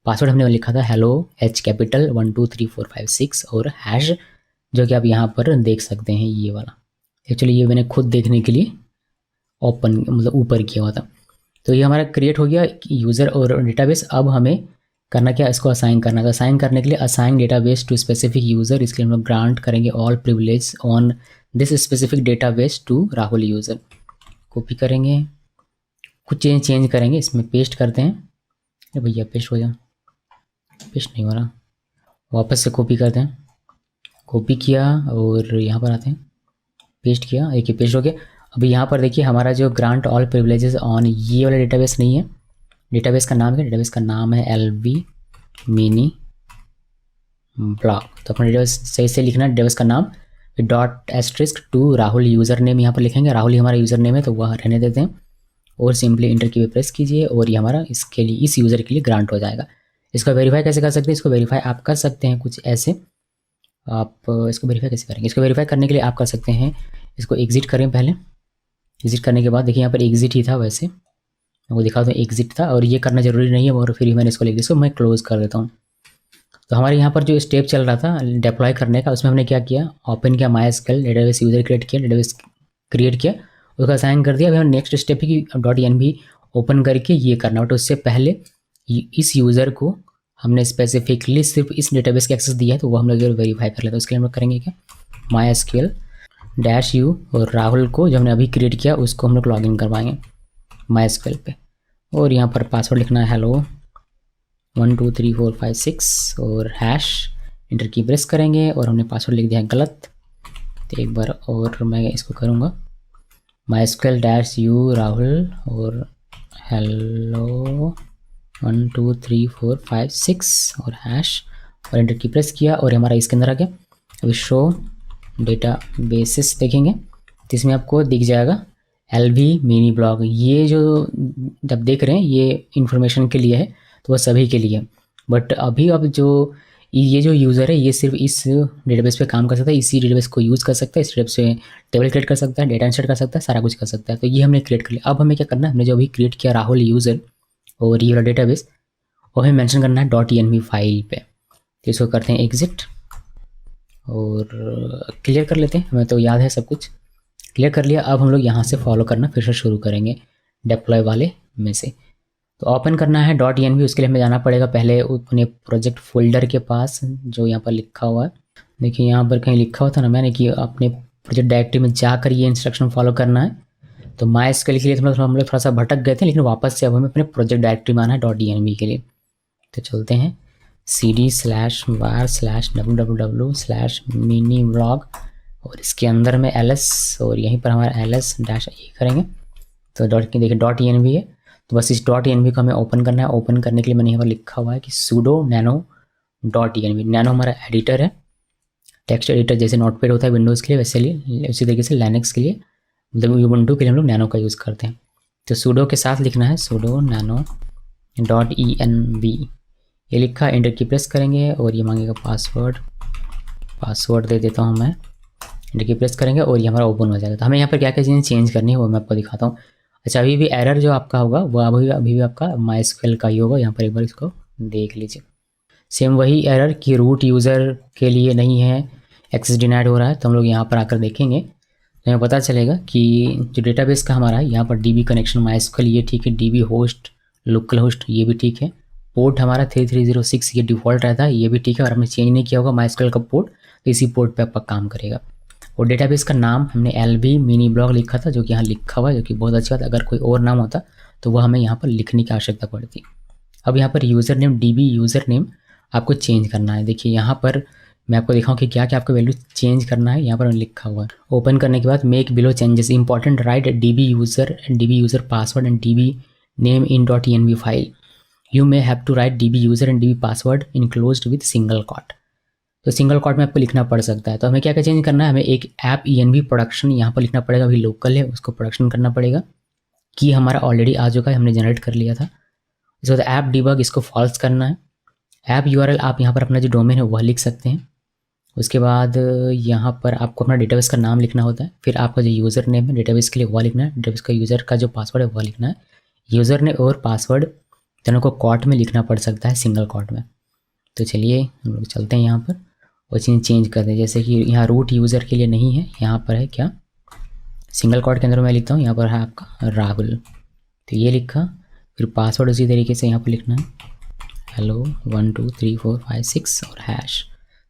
पासवर्ड हमने लिखा था हेलो H कैपिटल 1 2 3 4 5 6 और हैश जो कि आप यहाँ पर देख सकते हैं ये वाला। एक्चुअली ये मैंने खुद देखने के लिए ओपन मतलब ऊपर किया हुआ था। तो ये हमारा क्रिएट हो गया यूज़र और डेटाबेस। अब हमें करना क्या, इसको असाइन करना। तो असाइन करने के लिए assign database to specific user, इसके लिए हम लोग ग्रांट करेंगे all privilege on this specific database to Rahul user. Copy करेंगे, कुछ चेंज करेंगे, इसमें पेस्ट करते हैं। अरे भैया पेस्ट हो जाए, पेस्ट नहीं हो रहा, वापस से कॉपी करते हैं। कॉपी किया और यहाँ पर आते हैं, पेस्ट किया, एक पेस्ट हो गया। अभी यहाँ पर देखिए हमारा जो ग्रांट ऑल प्रिविलेजेस ऑन ये वाला डेटाबेस नहीं है। डेटाबेस का नाम क्या, डेटाबेस का नाम है LV मिनी ब्लॉग। तो अपना डेटाबेस सही से लिखना, डेटाबेस का नाम .*2 राहुल यूज़र नेम यहाँ पर लिखेंगे। राहुल ही हमारा यूज़र नेम है तो वह रहने देते हैं और सिंपली इंटर की प्रेस कीजिए और ये हमारा इसके लिए इस यूज़र के लिए ग्रांट हो जाएगा। इसको वेरीफाई कैसे कर सकते हैं, इसको वेरीफाई आप कर सकते हैं कुछ ऐसे। आप इसको वेरीफाई कैसे करेंगे, इसको वेरीफाई करने के लिए आप कर सकते हैं, इसको एग्जिट करें पहले। एग्जिट करने के बाद देखिए यहाँ पर एग्जिट ही था, वैसे आपको दिखा दूँ एग्जिट था और ये करना जरूरी नहीं है और फिर मैंने इसको लिख दिया, मैं क्लोज कर देता हूँ। तो हमारे यहाँ पर जो स्टेप चल रहा था डिप्लॉय करने का, उसमें हमने क्या किया, ओपन किया MySQL डेटाबेस यूज़र क्रिएट किया, डेटाबेस क्रिएट किया, उसका असाइन कर दिया। अभी हम नेक्स्ट स्टेप है कि .env ओपन करके ये करना। बट उससे पहले इस यूज़र को हमने स्पेसिफिकली सिर्फ इस डेटाबेस का एक्सेस दिया है तो वो हम लोग वेरीफाई कर लेते हैं। उसके लिए हम लोग करेंगे क्या, MySQL -u और राहुल को जो हमने अभी क्रिएट किया उसको हम लोग लॉगिन करवाएंगे MySQL पे और यहाँ पर पासवर्ड लिखना है हेलो 1 2 3 4 5 6 और हैश। इंटर की प्रेस करेंगे और हमने पासवर्ड लिख दिया है गलत, तो एक बार और मैं इसको करूँगा MySQL -u राहुल और हेलो 1 2 3 4 5 6 और हैश और इंटर की प्रेस किया और हमारा इसके अंदर आ गया। अभी शो डेटा बेसिस देखेंगे तो इसमें आपको दिख जाएगा LV मिनी ब्लॉग। ये जो जब देख रहे हैं ये इन्फॉर्मेशन के लिए है तो वह सभी के लिए। बट अभी अब जो ये जो यूज़र है ये सिर्फ इस डेटाबेस पे काम कर सकता है, इसी डेटाबेस को यूज़ कर सकता है, इस डेटाबेस पे टेबल क्रिएट कर सकता है, डेटा इंसर्ट कर सकता है, सारा कुछ कर सकता है। तो ये हमने क्रिएट कर लिया। अब हमें क्या करना है, हमने जो अभी क्रिएट किया राहुल यूज़र और ये वाला डेटाबेस वो हमें मेंशन करना है .env फाइल पे। तो इसको करते हैं एग्जिट और क्लियर कर लेते हैं, हमें तो याद है सब कुछ क्लियर कर लिया। अब हम लोग यहाँ से फॉलो करना फिर से शुरू करेंगे डिप्लॉय वाले में से। तो ओपन करना है .env, उसके लिए हमें जाना पड़ेगा पहले अपने प्रोजेक्ट फोल्डर के पास जो यहाँ पर लिखा हुआ है। देखिए यहाँ पर कहीं लिखा हुआ था ना मैंने कि अपने प्रोजेक्ट डायरेक्टरी में जाकर ये इंस्ट्रक्शन फॉलो करना है। तो MySQL के लिए हम लोग थोड़ा सा भटक गए थे, लेकिन वापस से अब हमें अपने प्रोजेक्ट डायरेक्टरी में आना है .env के लिए। तो चलते हैं cd/var/www/miniblog और इसके अंदर में ls और यहीं पर हमारा ls- ये करेंगे। तो देखिए .env है, तो बस इस .env को हमें ओपन करना है। ओपन करने के लिए मैंने यहाँ पर लिखा हुआ है कि sudo nano .env। नैनो हमारा एडिटर है, टेक्स्ट एडिटर जैसे नोटपैड होता है विंडोज़ के लिए वैसे लिए उसी तरीके से लिनक्स के लिए मतलब ubuntu के लिए हम लोग नैनो का यूज़ करते हैं। तो sudo के साथ लिखना है sudo nano .env, ये लिखा, एंटर की प्रेस करेंगे और ये मांगेगा पासवर्ड दे देता हूँ मैं। एंटर की प्रेस करेंगे और ये हमारा ओपन हो जाएगा। तो हमें यहाँ पर क्या क्या चीज़ें चेंज करनी है वो मैं आपको दिखाता हूँ। अच्छा अभी भी एरर जो आपका होगा वो अभी भी आपका MySQL का ही होगा। यहाँ पर एक बार इसको देख लीजिए, सेम वही एरर कि रूट यूज़र के लिए नहीं है, एक्सेस डिनाइड हो रहा है। तो हम लोग यहाँ पर आकर देखेंगे तो हमें पता चलेगा कि जो डेटाबेस का हमारा है यहाँ पर DB कनेक्शन MySQL ये ठीक है, DB होस्ट लोकल होस्ट ये भी ठीक है, पोर्ट हमारा 3306 ये डिफ़ॉल्ट रहता है ये भी ठीक है और हमने चेंज नहीं किया होगा MySQL का पोर्ट, तो इसी पोर्ट पे आपका काम करेगा। और डेटाबेस का नाम हमने LV मिनी ब्लॉग लिखा था जो कि यहाँ लिखा हुआ है, जो कि बहुत अच्छी बात। अगर कोई और नाम होता तो वह हमें यहाँ पर लिखने की आवश्यकता पड़ती। अब यहाँ पर user name DB user name आपको चेंज करना है। देखिए यहाँ पर मैं आपको दिखाऊँ कि क्या क्या आपको वैल्यू चेंज करना है। यहाँ पर लिखा हुआ है, ओपन करने के बाद make below changes important, write D B user password and D B name in .env file, you may have to write D B user and D B password enclosed with single quote. तो single quote में आपको लिखना पड़ सकता है। तो हमें क्या क्या चेंज करना है, हमें एक ऐप env प्रोडक्शन यहाँ पर लिखना पड़ेगा, अभी लोकल है उसको प्रोडक्शन करना पड़ेगा, कि हमारा ऑलरेडी आ चुका है, हमने जनरेट कर लिया था। इसके बाद ऐप डिबग, इसको फॉल्स करना है। ऐप यूआरएल आप यहाँ पर अपना जो डोमेन है वह लिख सकते हैं। उसके बाद यहाँ पर आपको अपना डेटाबेस का नाम लिखना होता है, फिर आपका जो यूज़र नेम है डेटाबेस के लिए वह लिखना है, डेटाबेस का यूज़र का जो पासवर्ड है वह लिखना है। यूज़र नेम और पासवर्ड दोनों को कॉट में लिखना पड़ सकता है, सिंगल कॉट में। तो चलिए हम लोग चलते हैं यहाँ पर और चीज़ चेंज करते हैं। जैसे कि यहाँ रूट यूज़र के लिए नहीं है, यहाँ पर है क्या, सिंगल कॉट के अंदर मैं लिखता हूँ, यहाँ पर है आपका राहुल, तो ये लिखा। फिर पासवर्ड उसी तरीके से यहाँ पर लिखना है, हेलो 1 2 3 4 5 6 और हैश,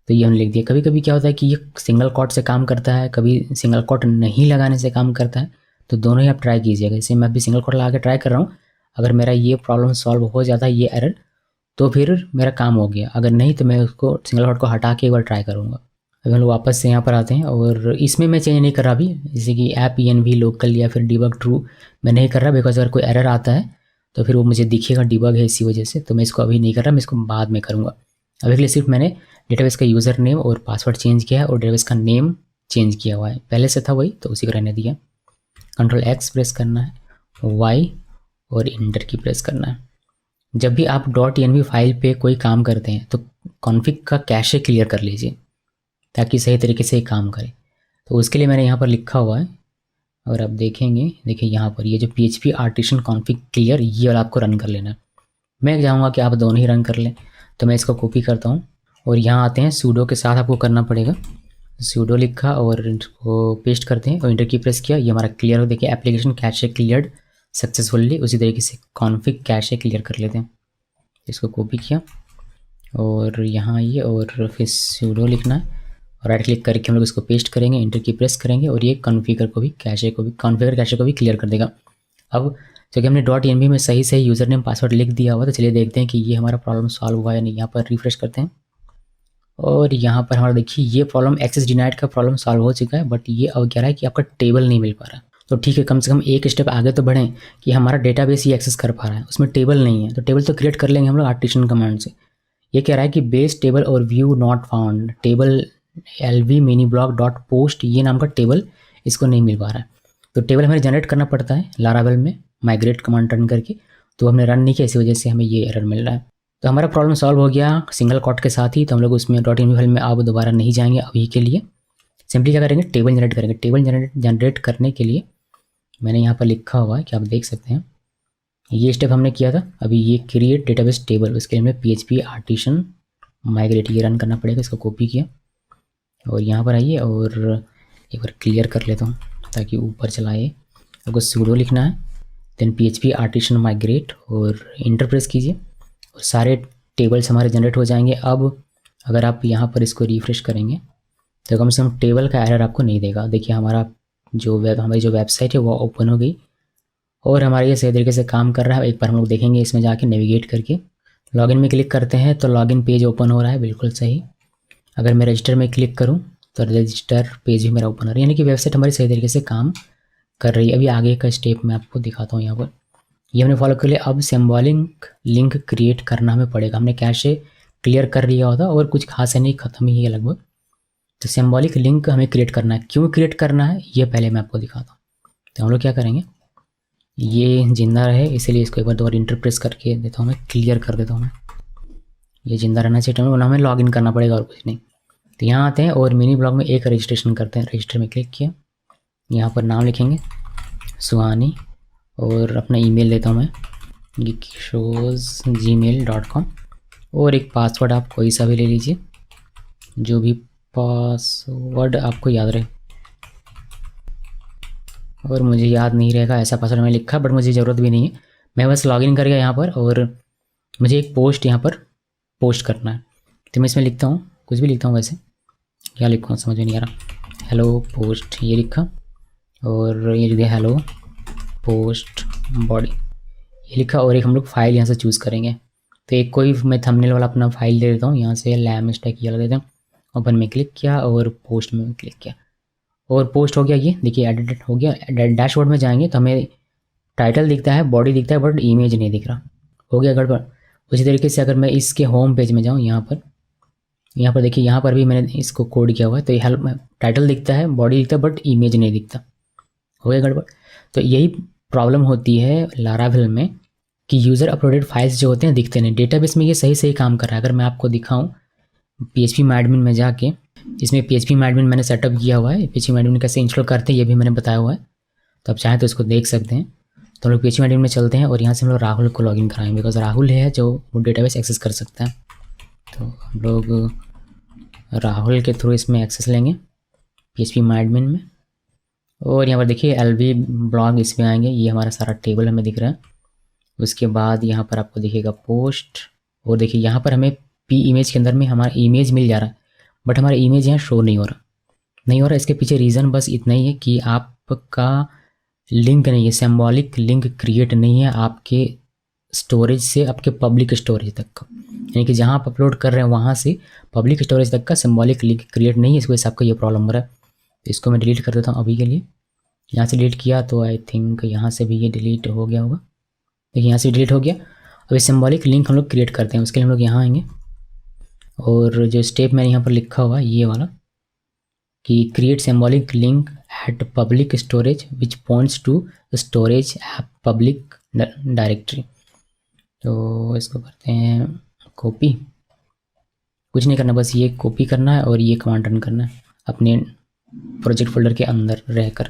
तो ये हमने लिख दिया। कभी कभी क्या होता है कि ये सिंगल कॉट से काम करता है, कभी सिंगल कॉट नहीं लगाने से काम करता है, तो दोनों ही आप ट्राई कीजिएगा। जैसे मैं अभी सिंगल कॉट लगा के ट्राई कर रहा हूँ, अगर मेरा ये प्रॉब्लम सॉल्व हो जाता है, ये एरर, तो फिर मेरा काम हो गया, अगर नहीं तो मैं उसको सिंगल कॉट को हटा के एक बार ट्राई करूँगा। अभी हम लोग वापस से यहाँ पर आते हैं और इसमें मैं चेंज नहीं कर रहा अभी, जैसे कि ऐप env लोकल या फिर डिबग ट्रू मैं नहीं कर रहा, बिकॉज अगर कोई एरर आता है तो फिर वो मुझे दिखेगा डिबग है इसी वजह से, तो मैं इसको अभी नहीं कर रहा, मैं इसको बाद में करूँगा। अभी के लिए सिर्फ मैंने डेटाबेस का यूज़र नेम और पासवर्ड चेंज किया है और डेटाबेस का नेम चेंज किया हुआ है, पहले से था वही तो उसी को रहने दिया। Ctrl+X प्रेस करना है, Y और इंटर की प्रेस करना है। जब भी आप .env फाइल पे कोई काम करते हैं तो कॉन्फ़िग का कैशे क्लियर कर लीजिए ताकि सही तरीके से काम करे। तो उसके लिए मैंने यहाँ पर लिखा हुआ है और आप देखेंगे, देखिए यहाँ पर ये जो PHP आर्टिसन कॉन्फ़िग क्लियर, ये वाला आपको रन कर लेना है। मैं चाहूँगा कि आप दोनों ही रन कर लें, तो मैं इसको कॉपी करता हूँ और यहाँ आते हैं, सूडो के साथ आपको करना पड़ेगा, सूडो लिखा और इसको पेस्ट करते हैं और इंटर की प्रेस किया, ये हमारा क्लियर हो। देखिए एप्लीकेशन कैशे क्लियर्ड सक्सेसफुली, उसी तरीके से कॉन्फ़िग कैशे क्लियर कर लेते हैं। इसको कॉपी किया और यहाँ ये और फिर सूडो लिखना है और राइट क्लिक करके हम लोग इसको पेस्ट करेंगे, इंटर की प्रेस करेंगे और ये कॉन्फ़िगर कैशे को भी क्लियर कर देगा। अब क्योंकि हमने .env में सही सही यूज़र नेम पासवर्ड लिख दिया हुआ, तो चलिए देखते हैं कि ये हमारा प्रॉब्लम सॉल्व हुआ या नहीं। यहाँ पर रिफ्रेश करते हैं और यहाँ पर हमारा देखिए ये प्रॉब्लम एक्सेस डिनाइड का प्रॉब्लम सॉल्व हो चुका है, बट ये अब कह रहा है कि आपका टेबल नहीं मिल पा रहा। तो ठीक है, कम से कम एक स्टेप आगे तो बढ़ें कि हमारा डेटाबेस ही एक्सेस कर पा रहा है, उसमें टेबल नहीं है, तो टेबल तो क्रिएट कर लेंगे हम लोग आर्टिसन कमांड से। ये कह रहा है कि बेस टेबल और view not found, table lv mini block dot post, ये नाम का टेबल इसको नहीं मिल पा रहा है। तो टेबल हमें जनरेट करना पड़ता है लारावेल में माइग्रेट कमांड रन करके, तो हमने रन नहीं किया, इसी वजह से हमें ये एरर मिल रहा है। तो हमारा प्रॉब्लम सॉल्व हो गया सिंगल कॉट के साथ ही, तो हम लोग उसमें .env फाइल में अब दोबारा नहीं जाएंगे अभी के लिए। सिंपली क्या करेंगे, टेबल जनरेट करेंगे। टेबल जनरेट करने के लिए मैंने यहाँ पर लिखा हुआ है कि आप देख सकते हैं, ये स्टेप हमने किया था। अभी ये क्रिएट डेटाबेस टेबल, उसके लिए हमें PHP आर्टिसन माइग्रेट ये रन करना पड़ेगा। इसको कॉपी किया और यहाँ पर आइए और एक बार क्लियर कर लेता हूँ ताकि ऊपर चलाए। आपको सूडो लिखना है, देन PHP आर्टिसन माइग्रेट और इंटर प्रेस कीजिए और सारे टेबल्स हमारे जनरेट हो जाएंगे। अब अगर आप यहाँ पर इसको रिफ्रेश करेंगे तो कम से कम टेबल का एरर आपको नहीं देगा। देखिए हमारी जो वेबसाइट है वो ओपन हो गई और हमारा ये सही तरीके से काम कर रहा है। एक बार हम लोग देखेंगे इसमें जाके नेविगेट करके, लॉगिन में क्लिक करते हैं तो लॉगिन पेज ओपन हो रहा है, बिल्कुल सही। अगर मैं रजिस्टर में क्लिक करूं तो रजिस्टर पेज भी मेरा ओपन हो रहा है, यानी कि वेबसाइट हमारी सही तरीके से काम कर रही है। अभी आगे का स्टेप मैं आपको दिखाता हूँ। यहाँ पर ये हमने फॉलो कर लिया। अब सिंबॉलिक लिंक क्रिएट करना हमें पड़ेगा। हमने कैशे क्लियर कर लिया होता और कुछ खास है नहीं, ख़त्म ही है लगभग। तो सिंबॉलिक लिंक हमें क्रिएट करना है। क्यों क्रिएट करना है ये पहले मैं आपको दिखाता हूँ। तो हम लोग क्या करेंगे, ये जिंदा रहे इसलिए इसको एक बार दोबारा इंटरप्रेस करके देता हूँ, मैं क्लियर कर देता हूँ। मैं ये जिंदा रहना चाहिए, हमें लॉग इन करना पड़ेगा और कुछ नहीं। तो यहाँ आते हैं और मिनी ब्लॉग में एक रजिस्ट्रेशन करते हैं। रजिस्टर में क्लिक किया, यहाँ पर नाम लिखेंगे सुहानी और अपना ईमेल देता हूँ मैं geekshowsgmail.com और एक पासवर्ड आप कोई सा भी ले लीजिए, जो भी पासवर्ड आपको याद रहे। और मुझे याद नहीं रहेगा ऐसा पासवर्ड मैंने लिखा, बट मुझे ज़रूरत भी नहीं है, मैं बस लॉगिन कर गया यहाँ पर। और मुझे एक पोस्ट यहाँ पर पोस्ट करना है, तो मैं इसमें लिखता हूँ, कुछ भी लिखता हूँ, वैसे क्या लिखूँ समझ में नहीं आ रहा। हेलो पोस्ट ये लिखा और ये लिख दिया हेलो पोस्ट बॉडी ये लिखा और एक हम लोग फाइल यहाँ से चूज़ करेंगे। तो एक कोई मैं थंबनेल वाला अपना फाइल दे देता हूँ, यहाँ से लैम स्टैक ये लगा देता हूँ ओपन में क्लिक किया और पोस्ट में क्लिक किया और पोस्ट हो गया। ये देखिए एडिट हो गया। डैशबोर्ड में जाएंगे तो हमें टाइटल दिखता है, बॉडी दिखता है, बट इमेज नहीं दिख रहा। हो गया गड़बड़। उसी तरीके से अगर मैं इसके होम पेज में जाऊँ, यहाँ पर देखिए, यहाँ पर भी मैंने इसको कोड किया हुआ है। तो ये हेल्प टाइटल दिखता है, बॉडी दिखता है, बट इमेज नहीं दिखता। हो गया गड़बड़। तो यही प्रॉब्लम होती है लारावेल में कि यूज़र अपलोडेड फाइल्स जो होते हैं दिखते नहीं। डेटाबेस में ये सही सही काम कर रहा है। अगर मैं आपको दिखाऊं PHP MyAdmin में जाके, इसमें PHP MyAdmin मैंने सेटअप किया हुआ है। PHP MyAdmin कैसे इंस्टॉल करते हैं ये भी मैंने बताया हुआ है, तो आप चाहें तो इसको देख सकते हैं। तो हम लोग PHP MyAdmin में चलते हैं और यहाँ से हम लोग राहुल को लॉगिन कराएंगे, बिकॉज राहुल है जो वो डेटाबेस एक्सेस कर सकता है। तो हम लोग राहुल के थ्रू इसमें एक्सेस लेंगे PHP MyAdmin में। और यहाँ पर देखिए LV ब्लॉग इसमें आएंगे। ये हमारा सारा टेबल हमें दिख रहा है। उसके बाद यहाँ पर आपको दिखेगा पोस्ट, और देखिए यहाँ पर हमें P इमेज के अंदर में हमारा इमेज मिल जा रहा है, बट हमारा इमेज यहाँ शो नहीं हो रहा। इसके पीछे रीज़न बस इतना ही है कि आपका लिंक नहीं है, सिंबॉलिक लिंक क्रिएट नहीं है आपके स्टोरेज से आपके पब्लिक स्टोरेज तक का। यानी कि जहाँ आप अपलोड कर रहे हैं वहाँ से पब्लिक स्टोरेज तक का सिंबॉलिक लिंक क्रिएट नहीं है। इस वजह से आपको ये प्रॉब्लम हो रहा है। तो इसको मैं डिलीट कर देता हूँ अभी के लिए। यहाँ से डिलीट किया तो आई थिंक यहाँ से भी ये डिलीट हो गया होगा। देखिए यहाँ से डिलीट हो गया। अभी सिंबॉलिक लिंक हम लोग क्रिएट करते हैं। उसके लिए हम लोग यहाँ आएंगे और जो स्टेप मैंने यहाँ पर लिखा हुआ ये वाला कि create symbolic link at public storage which points to storage app public directory. तो इसको करते हैं कॉपी। कुछ नहीं करना, बस ये कॉपी करना है और ये कमांड रन करना है अपने प्रोजेक्ट फोल्डर के अंदर रहकर।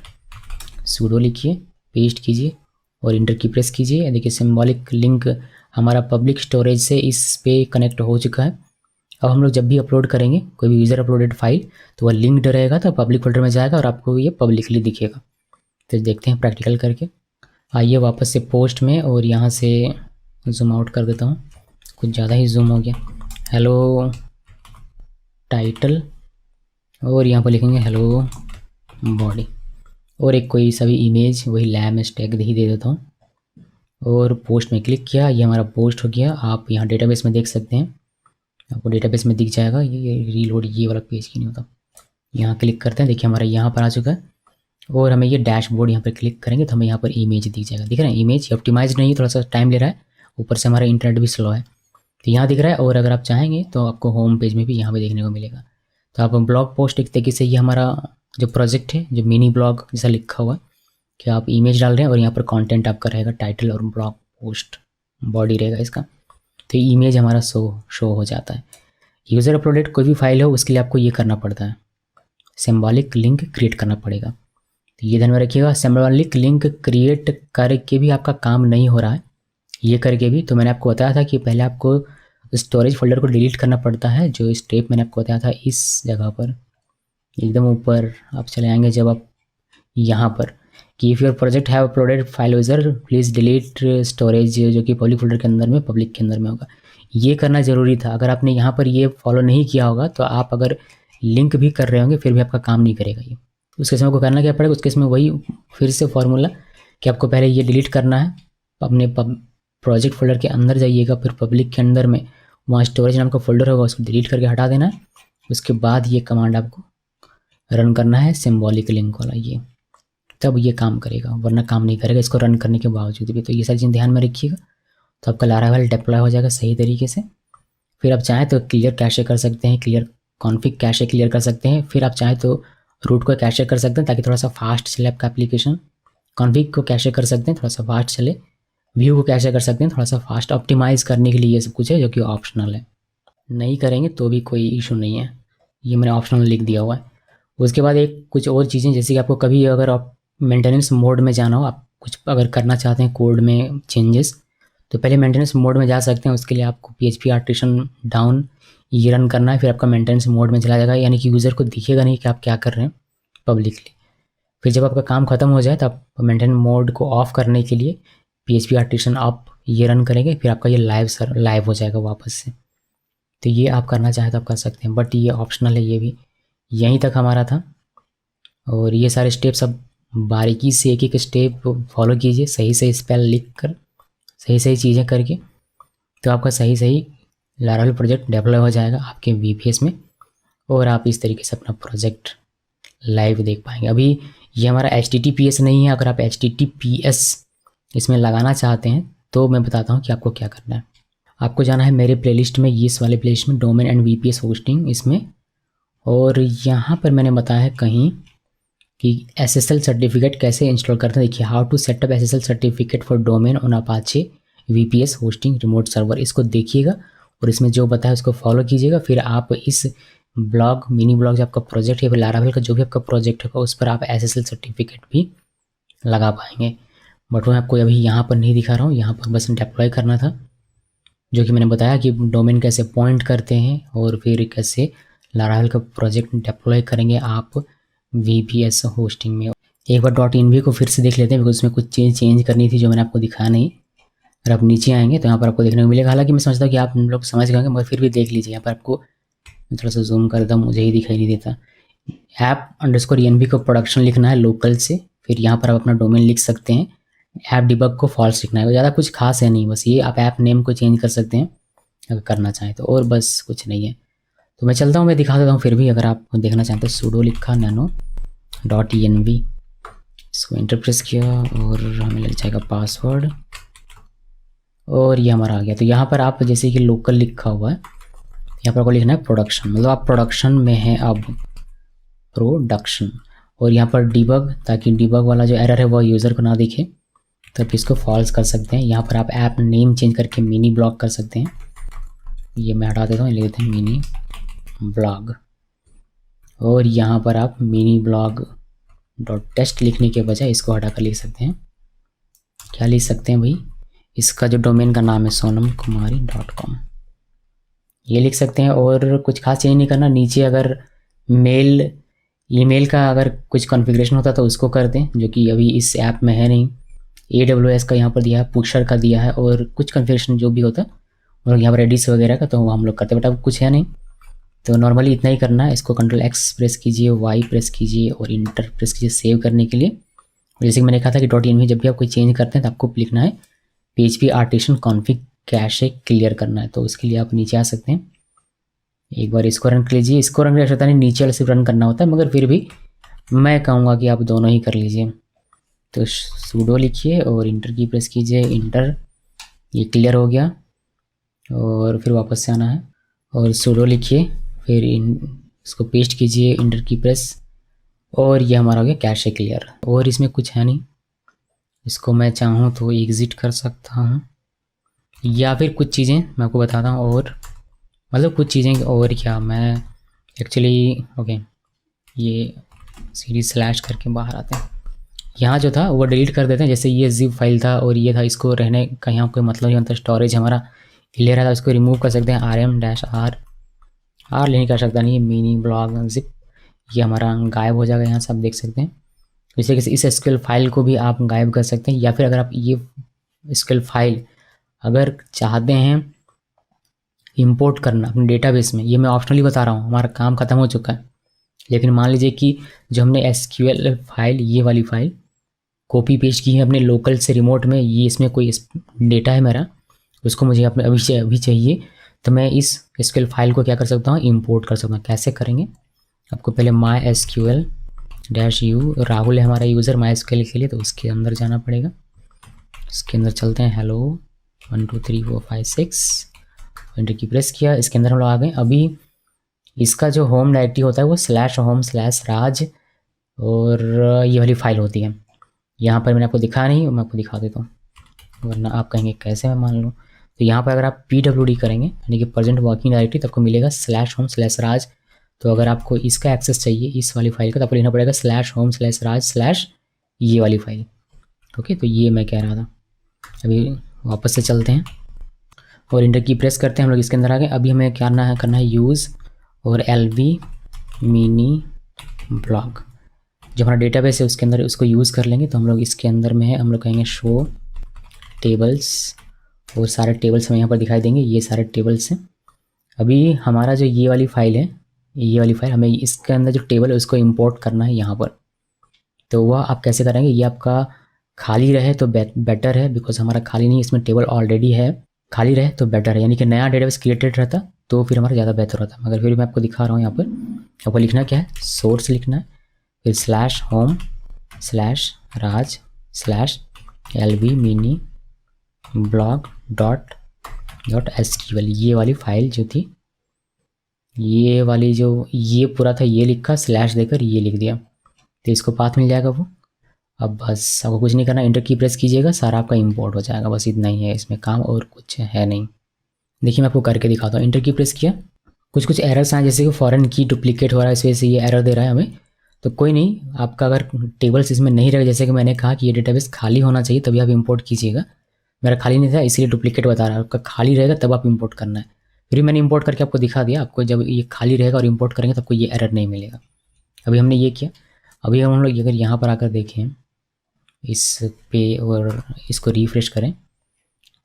सूडो लिखिए, पेस्ट कीजिए और इंटर की प्रेस कीजिए। देखिए सिंबॉलिक लिंक हमारा पब्लिक स्टोरेज से इस पे कनेक्ट हो चुका है। अब हम लोग जब भी अपलोड करेंगे कोई भी यूज़र अपलोडेड फाइल तो वह लिंक्ड रहेगा, तो पब्लिक फोल्डर में जाएगा और आपको ये पब्लिकली दिखेगा। तो देखते हैं प्रैक्टिकल करके। आइए वापस से पोस्ट में, और यहाँ से जूम आउट कर देता हूँ, कुछ ज़्यादा ही जूम हो गया। हेलो टाइटल, और यहाँ पर लिखेंगे हेलो बॉडी, और एक कोई सभी इमेज वही लैम टैग ही दे देता हूँ। और पोस्ट में क्लिक किया, ये हमारा पोस्ट हो गया। आप यहाँ डेटाबेस में देख सकते हैं, आपको डेटाबेस में दिख जाएगा। ये रीलोड ये वाला पेज की नहीं होता। यहाँ क्लिक करते हैं, देखिए हमारा यहाँ पर आ चुका है। और हमें ये डैशबोर्ड यहाँ पर क्लिक करेंगे तो हमें यहाँ पर इमेज दिख जाएगा। दिख रहा है इमेज ऑप्टिमाइज नहीं है, थोड़ा सा टाइम ले रहा है, ऊपर से हमारा इंटरनेट भी स्लो है। तो यहाँ दिख रहा है। और अगर आप चाहेंगे तो आपको होम पेज में भी यहाँ पर देखने को मिलेगा। तो आप ब्लॉग पोस्ट एक तरीके से, ये हमारा जो प्रोजेक्ट है जो मिनी ब्लॉग जैसा लिखा हुआ है कि आप इमेज डाल रहे हैं और यहाँ पर कंटेंट आपका रहेगा टाइटल और ब्लॉग पोस्ट बॉडी रहेगा इसका। तो इमेज हमारा शो हो जाता है। यूज़र अपलोडेड कोई भी फाइल हो उसके लिए आपको ये करना पड़ता है, सिंबॉलिक लिंक क्रिएट करना पड़ेगा। तो ये ध्यान में रखिएगा, सिंबॉलिक लिंक क्रिएट करके भी आपका काम नहीं हो रहा है, ये करके भी। तो मैंने आपको बताया था कि पहले आपको स्टोरेज फोल्डर को डिलीट करना पड़ता है। जो स्टेप मैंने आपको बताया था इस जगह पर एकदम ऊपर आप चले आएंगे, जब आप यहाँ पर कि if your project have uploaded file user please delete storage, जो कि पब्लिक फोल्डर के अंदर में पब्लिक के अंदर में होगा। ये करना ज़रूरी था। अगर आपने यहाँ पर ये फॉलो नहीं किया होगा तो आप अगर लिंक भी कर रहे होंगे फिर भी आपका काम नहीं करेगा ये। उसके समय को करना क्या पड़ेगा, उसके समय वही फिर से फॉर्मूला कि आपको पहले ये डिलीट करना है, अपने प्रोजेक्ट फोल्डर के अंदर जाइएगा, फिर पब्लिक के अंदर में वहाँ स्टोरेज नाम का फोल्डर होगा उसको डिलीट करके हटा देना है। उसके बाद ये कमांड आपको रन करना है सिंबॉलिक लिंक वाला, ये तब ये काम करेगा, वरना काम नहीं करेगा इसको रन करने के बावजूद भी। तो ये सारी चीज़ ध्यान में रखिएगा, तो आपका लारावेल डिप्लॉय हो जाएगा सही तरीके से। फिर आप चाहें तो क्लियर कैशे कर सकते हैं, क्लियर कॉन्फिग कैशे क्लियर कर सकते हैं। फिर आप चाहें तो रूट को कैशे कर सकते हैं ताकि थोड़ा सा फास्ट चले आपका एप्लीकेशन। कॉन्फिग को कैशे कर सकते हैं, थोड़ा सा फास्ट चले। व्यू को कैशे कर सकते हैं, थोड़ा सा फास्ट ऑप्टिमाइज करने के लिए ये सब कुछ है जो कि ऑप्शनल है। नहीं करेंगे तो भी कोई इशू नहीं है, ये मैंने ऑप्शनल लिख दिया हुआ है। उसके बाद एक कुछ और चीज़ें, जैसे कि आपको कभी अगर आप मेंटेनेंस मोड में जाना हो, आप कुछ अगर करना चाहते हैं कोड में चेंजेस, तो पहले मेंटेनेंस मोड में जा सकते हैं। उसके लिए आपको PHP आर्टिसन डाउन ये रन करना है, फिर आपका मेंटेनेंस मोड में चला जाएगा, यानी कि यूज़र को दिखेगा नहीं कि आप क्या कर रहे हैं पब्लिकली। फिर जब आपका काम ख़त्म हो जाए तो आप मेंटेनेंस मोड को ऑफ करने के लिए PHP आर्टिसन आप ये रन करेंगे, फिर आपका ये लाइव हो जाएगा वापस से। तो ये आप करना चाहें तो आप कर सकते हैं, बट ये ऑप्शनल है। ये भी यहीं तक हमारा था। और ये सारे स्टेप्स अब बारीकी से एक एक स्टेप फॉलो कीजिए, सही सही स्पेल लिख कर, सही सही चीज़ें करके, तो आपका सही सही लारावेल प्रोजेक्ट डेवलप हो जाएगा आपके VPS में। और आप इस तरीके से अपना प्रोजेक्ट लाइव देख पाएंगे। अभी ये हमारा HTTPS नहीं है, अगर आप HTTPS इसमें लगाना चाहते हैं तो मैं बताता हूँ कि आपको क्या करना है। आपको जाना है मेरे प्लेलिस्ट में, इस वाले प्लेलिस्ट में, डोमेन एंड VPS होस्टिंग इसमें, और यहाँ पर मैंने बताया है कहीं कि SSL सर्टिफिकेट कैसे इंस्टॉल करते हैं। देखिए, how to setup SSL certificate for domain on Apache VPS hosting remote server, इसको देखिएगा और इसमें जो बताया उसको फॉलो कीजिएगा। फिर आप इस ब्लॉग, मिनी ब्लॉग जो आपका प्रोजेक्ट है, फिर लारावेल का जो भी आपका प्रोजेक्ट होगा उस पर आप SSL सर्टिफिकेट भी लगा पाएंगे। बट मैं आपको अभी यहाँ पर नहीं दिखा रहा हूँ, यहाँ पर बस डिप्लॉय करना था, जो कि मैंने बताया कि डोमेन कैसे पॉइंट करते हैं और फिर कैसे लारावेल का प्रोजेक्ट डिप्लॉय करेंगे आप VPS होस्टिंग में। एक बार .env को फिर से देख लेते हैं, बिकॉज उसमें कुछ चेंज करनी थी जो मैंने आपको दिखाया नहीं। अगर आप नीचे आएंगे तो यहाँ पर आपको देखने को मिलेगा, हालांकि मैं समझता हूँ कि आप लोग समझ गए, मगर फिर भी देख लीजिए। यहाँ पर आपको मैं थोड़ा सा जूम कर देता हूँ, मुझे ही दिखाई नहीं देता। app_env को प्रोडक्शन लिखना है लोकल से, फिर यहाँ पर आप अपना डोमेन लिख सकते हैं। ऐप डिबग को फॉल्स लिखना है, ज़्यादा कुछ खास है नहीं, बस ये आप ऐप नेम को चेंज कर सकते हैं अगर करना चाहें तो, और बस कुछ नहीं है। तो मैं चलता हूँ, मैं दिखा देता हूँ फिर भी, अगर आप देखना चाहते हैं। sudo लिखा nano.env, इसको एंटर प्रेस किया और हमें लग जाएगा पासवर्ड, और ये हमारा आ गया। तो यहाँ पर आप जैसे कि लोकल लिखा हुआ है, यहाँ पर आपको लिखना है प्रोडक्शन, मतलब आप प्रोडक्शन में हैं अब, प्रोडक्शन। और यहाँ पर डिबग, ताकि डिबग वाला जो एरर है वो यूज़र को ना दिखे, तो आप इसको फॉल्स कर सकते हैं। यहाँ पर आप ऐप नेम चेंज करके मिनी ब्लॉग कर सकते हैं। ये मैं हटा देता हूँ, ले लेते हैं मिनी ब्लॉग, और यहाँ पर आप मिनी ब्लॉग .टेस्ट लिखने के बजाय इसको हटा कर लिख सकते हैं। क्या लिख सकते हैं भाई, इसका जो डोमेन का नाम है sonamkumari.com, ये लिख सकते हैं। और कुछ खास चेंज नहीं करना। नीचे अगर मेल, ईमेल का अगर कुछ कॉन्फ़िगरेशन होता तो उसको कर दें, जो कि अभी इस ऐप में है नहीं। AWS का यहाँ पर दिया है, पुशर का दिया है, और कुछ कॉन्फ़िगरेशन जो भी होता है और यहाँ पर रेडिस वगैरह का तो वो हम लोग करते हैं, बट अब कुछ है नहीं। तो नॉर्मली इतना ही करना है। इसको Ctrl+X प्रेस कीजिए, Y प्रेस कीजिए और इंटर प्रेस कीजिए सेव करने के लिए। जैसे कि मैंने कहा था कि .env जब भी आप कोई चेंज करते हैं तो आपको लिखना है PHP artisan config cache clear करना है। तो उसके लिए आप नीचे आ सकते हैं, एक बार इसको रन कर लीजिए। इसको रन कर सकता नहीं, नीचे वाले से रन करना होता है, मगर फिर भी मैं कहूँगा कि आप दोनों ही कर लीजिए। तो sudo लिखिए और इंटर की प्रेस कीजिए, इंटर, ये क्लियर हो गया। और फिर वापस से आना है और sudo लिखिए, फिर इसको पेस्ट कीजिए, इंटर की प्रेस, और ये हमारा हो गया कैशे क्लियर। और इसमें कुछ है नहीं, इसको मैं चाहूँ तो एग्ज़िट कर सकता हूँ, या फिर कुछ चीज़ें मैं आपको बताता हूँ। और मतलब कुछ चीज़ें और क्या, मैं एक्चुअली ओके, ये सीरीज स्लैश करके बाहर आते हैं। यहाँ जो था वो डिलीट कर देते हैं, जैसे ये जिप फाइल था और ये था, इसको रहने का यहाँ कोई मतलब नहीं होता। स्टोरेज हमारा क्लियर है, उसको रिमूव कर सकते हैं, RM-R नहीं कर सकता नहीं, मिनी ब्लॉग जिप, ये हमारा गायब हो जाएगा यहाँ से, आप देख सकते हैं। इस तरीके से इस SQL फाइल को भी आप गायब कर सकते हैं, या फिर अगर आप ये SQL फाइल अगर चाहते हैं इंपोर्ट करना अपने डेटाबेस में, ये मैं ऑप्शनली बता रहा हूँ, हमारा काम ख़त्म हो चुका है। लेकिन मान लीजिए कि जो हमने SQL फाइल, ये वाली फाइल कॉपी पेस्ट की है अपने लोकल से रिमोट में, ये इसमें कोई डेटा है मेरा, उसको मुझे अपने अभी चाहिए, तो मैं इस SQL फाइल को क्या कर सकता हूँ, इंपोर्ट कर सकता हूँ। कैसे करेंगे, आपको पहले MySQL-u, राहुल है हमारा यूज़र MySQL के लिए, तो उसके अंदर जाना पड़ेगा। इसके अंदर चलते हैं, हेलो 1 2 3 4 5 6, एंटर की प्रेस किया, इसके अंदर हम लोग आ गए। अभी इसका जो होम डायरेक्टरी होता है वो /home/raj, और ये वाली फाइल होती है। यहाँ पर मैंने आपको दिखाया नहीं, मैं आपको दिखा देता हूँ, वरना आप कहेंगे कैसे मैं मान लूँ। तो यहाँ पर अगर आप PWD करेंगे, यानी कि प्रेजेंट वर्किंग डायरेक्टरी, तो आपको मिलेगा /home/raj। तो अगर आपको इसका एक्सेस चाहिए इस वाली फाइल का, तो आपको लिखना पड़ेगा /home/raj/ ये वाली फाइल। ओके, तो ये मैं कह रहा था। अभी वापस से चलते हैं और इंटर की प्रेस करते हैं, हम लोग इसके अंदर आ गए। अभी हमें क्या करना है यूज़ और LV मिनी ब्लॉग, जो हमारा डेटाबेस है उसके अंदर उसको यूज़ कर लेंगे। तो हम लोग इसके अंदर में है, हम लोग कहेंगे शो टेबल्स, और सारे टेबल्स हमें यहाँ पर दिखाई देंगे, ये सारे टेबल्स हैं। अभी हमारा जो ये वाली फाइल है, ये वाली फाइल हमें इसके अंदर जो टेबल है उसको इंपोर्ट करना है यहाँ पर। तो वह आप कैसे करेंगे, ये आपका खाली रहे तो बेटर है, बिकॉज हमारा खाली नहीं, इसमें टेबल ऑलरेडी है। खाली रहे तो बेटर है, यानी कि नया डेटाबेस क्रिएटेड रहता तो फिर हमारा ज़्यादा बेहतर होता है। मगर फिर मैं आपको दिखा रहा हूँ यहाँ पर। आपको लिखना क्या है, सोर्स लिखना है, फिर slash home slash Raj slash LV mini blog dot SQL। ये वाली फाइल जो थी, ये वाली जो ये पूरा था, ये लिखा स्लैश देकर ये लिख दिया, तो इसको पाथ मिल जाएगा वो। अब बस आपको कुछ नहीं करना, इंटर की प्रेस कीजिएगा, सारा आपका इंपोर्ट हो जाएगा। बस इतना ही है इसमें काम, और कुछ है नहीं। देखिए मैं आपको करके दिखाता हूँ। इंटर की प्रेस किया, कुछ एरर्स आए, जैसे कि फॉरेन की डुप्लीकेट हो रहा है, इस वजह से ये एरर दे रहा है हमें। तो कोई नहीं, आपका अगर टेबल्स इसमें नहीं रहे, जैसे कि मैंने कहा कि ये डेटाबेस खाली होना चाहिए तभी आप इंपोर्ट कीजिएगा। मेरा खाली नहीं था इसलिए डुप्लीकेट बता रहा है। आपका खाली रहेगा तब आप इंपोर्ट करना है। फिर मैंने इंपोर्ट करके आपको दिखा दिया। आपको जब ये खाली रहेगा और इंपोर्ट करेंगे तो आपको ये एरर नहीं मिलेगा। अभी हमने ये किया। अभी हम लोग अगर यहाँ पर आकर देखें इस पे और इसको रिफ्रेश करें,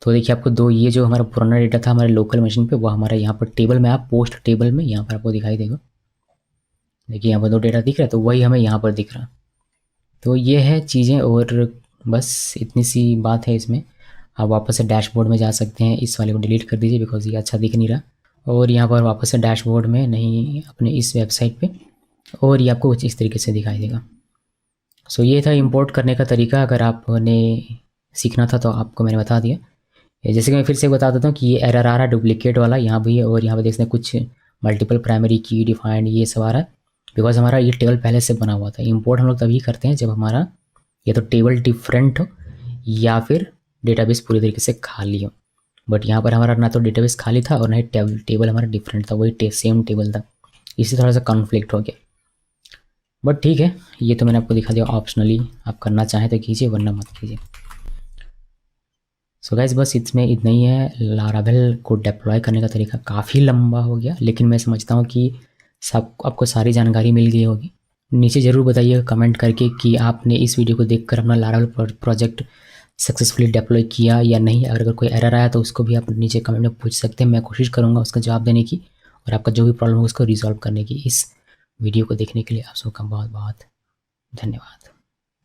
तो देखिए आपको दो, ये जो हमारा पुराना डेटा था हमारे लोकल मशीन पे, वो हमारा यहाँ पर टेबल में, आप पोस्ट टेबल में यहाँ पर आपको दिखाई देगा। देखिए यहाँ पर दो डेटा दिख रहा है, तो वही हमें यहाँ पर दिख रहा। तो ये है चीज़ें, और बस इतनी सी बात है इसमें। आप वापस से डैशबोर्ड में जा सकते हैं। इस वाले को डिलीट कर दीजिए बिकॉज ये अच्छा दिख नहीं रहा। और यहाँ पर वापस से डैशबोर्ड में, नहीं अपने इस वेबसाइट पे, और ये आपको कुछ इस तरीके से दिखाई देगा। सो ये था इंपोर्ट करने का तरीका। अगर आपने सीखना था तो आपको मैंने बता दिया। जैसे कि मैं फिर से बता देता हूँ कि ये एरर आ रहा है डुप्लीकेट वाला यहाँ भी है, और यहाँ पर देख सकते हैं कुछ मल्टीपल प्राइमरी की डिफाइंड ये सब आ रहा है, बिकॉज हमारा ये टेबल पहले से बना हुआ था। इंपोर्ट हम लोग तभी करते हैं जब हमारा या तो टेबल डिफरेंट हो या फिर डेटाबेस पूरी तरीके से खाली हो। बट यहाँ पर हमारा ना तो डेटाबेस खाली था और ना ही टेबल हमारा डिफरेंट था, वही सेम टेबल था, इससे थोड़ा सा कॉन्फ्लिक्ट हो गया। बट ठीक है, ये तो मैंने आपको दिखा दिया ऑप्शनली। आप करना चाहें तो कीजिए, वरना मत कीजिए। सो गाइस बस इसमें इतना ही है। लारावेल को डिप्लॉय करने का तरीका काफ़ी लंबा हो गया, लेकिन मैं समझता हूँ कि सब आपको सारी जानकारी मिल गई होगी। नीचे ज़रूर बताइए कमेंट करके कि आपने इस वीडियो को देखकर अपना लारावेल प्रोजेक्ट सक्सेसफुली डिप्लॉय किया या नहीं। अगर कोई एरर आया तो उसको भी आप नीचे कमेंट में पूछ सकते हैं। मैं कोशिश करूँगा उसका जवाब देने की, और आपका जो भी प्रॉब्लम हो उसको रिजॉल्व करने की। इस वीडियो को देखने के लिए आप सबका बहुत बहुत धन्यवाद।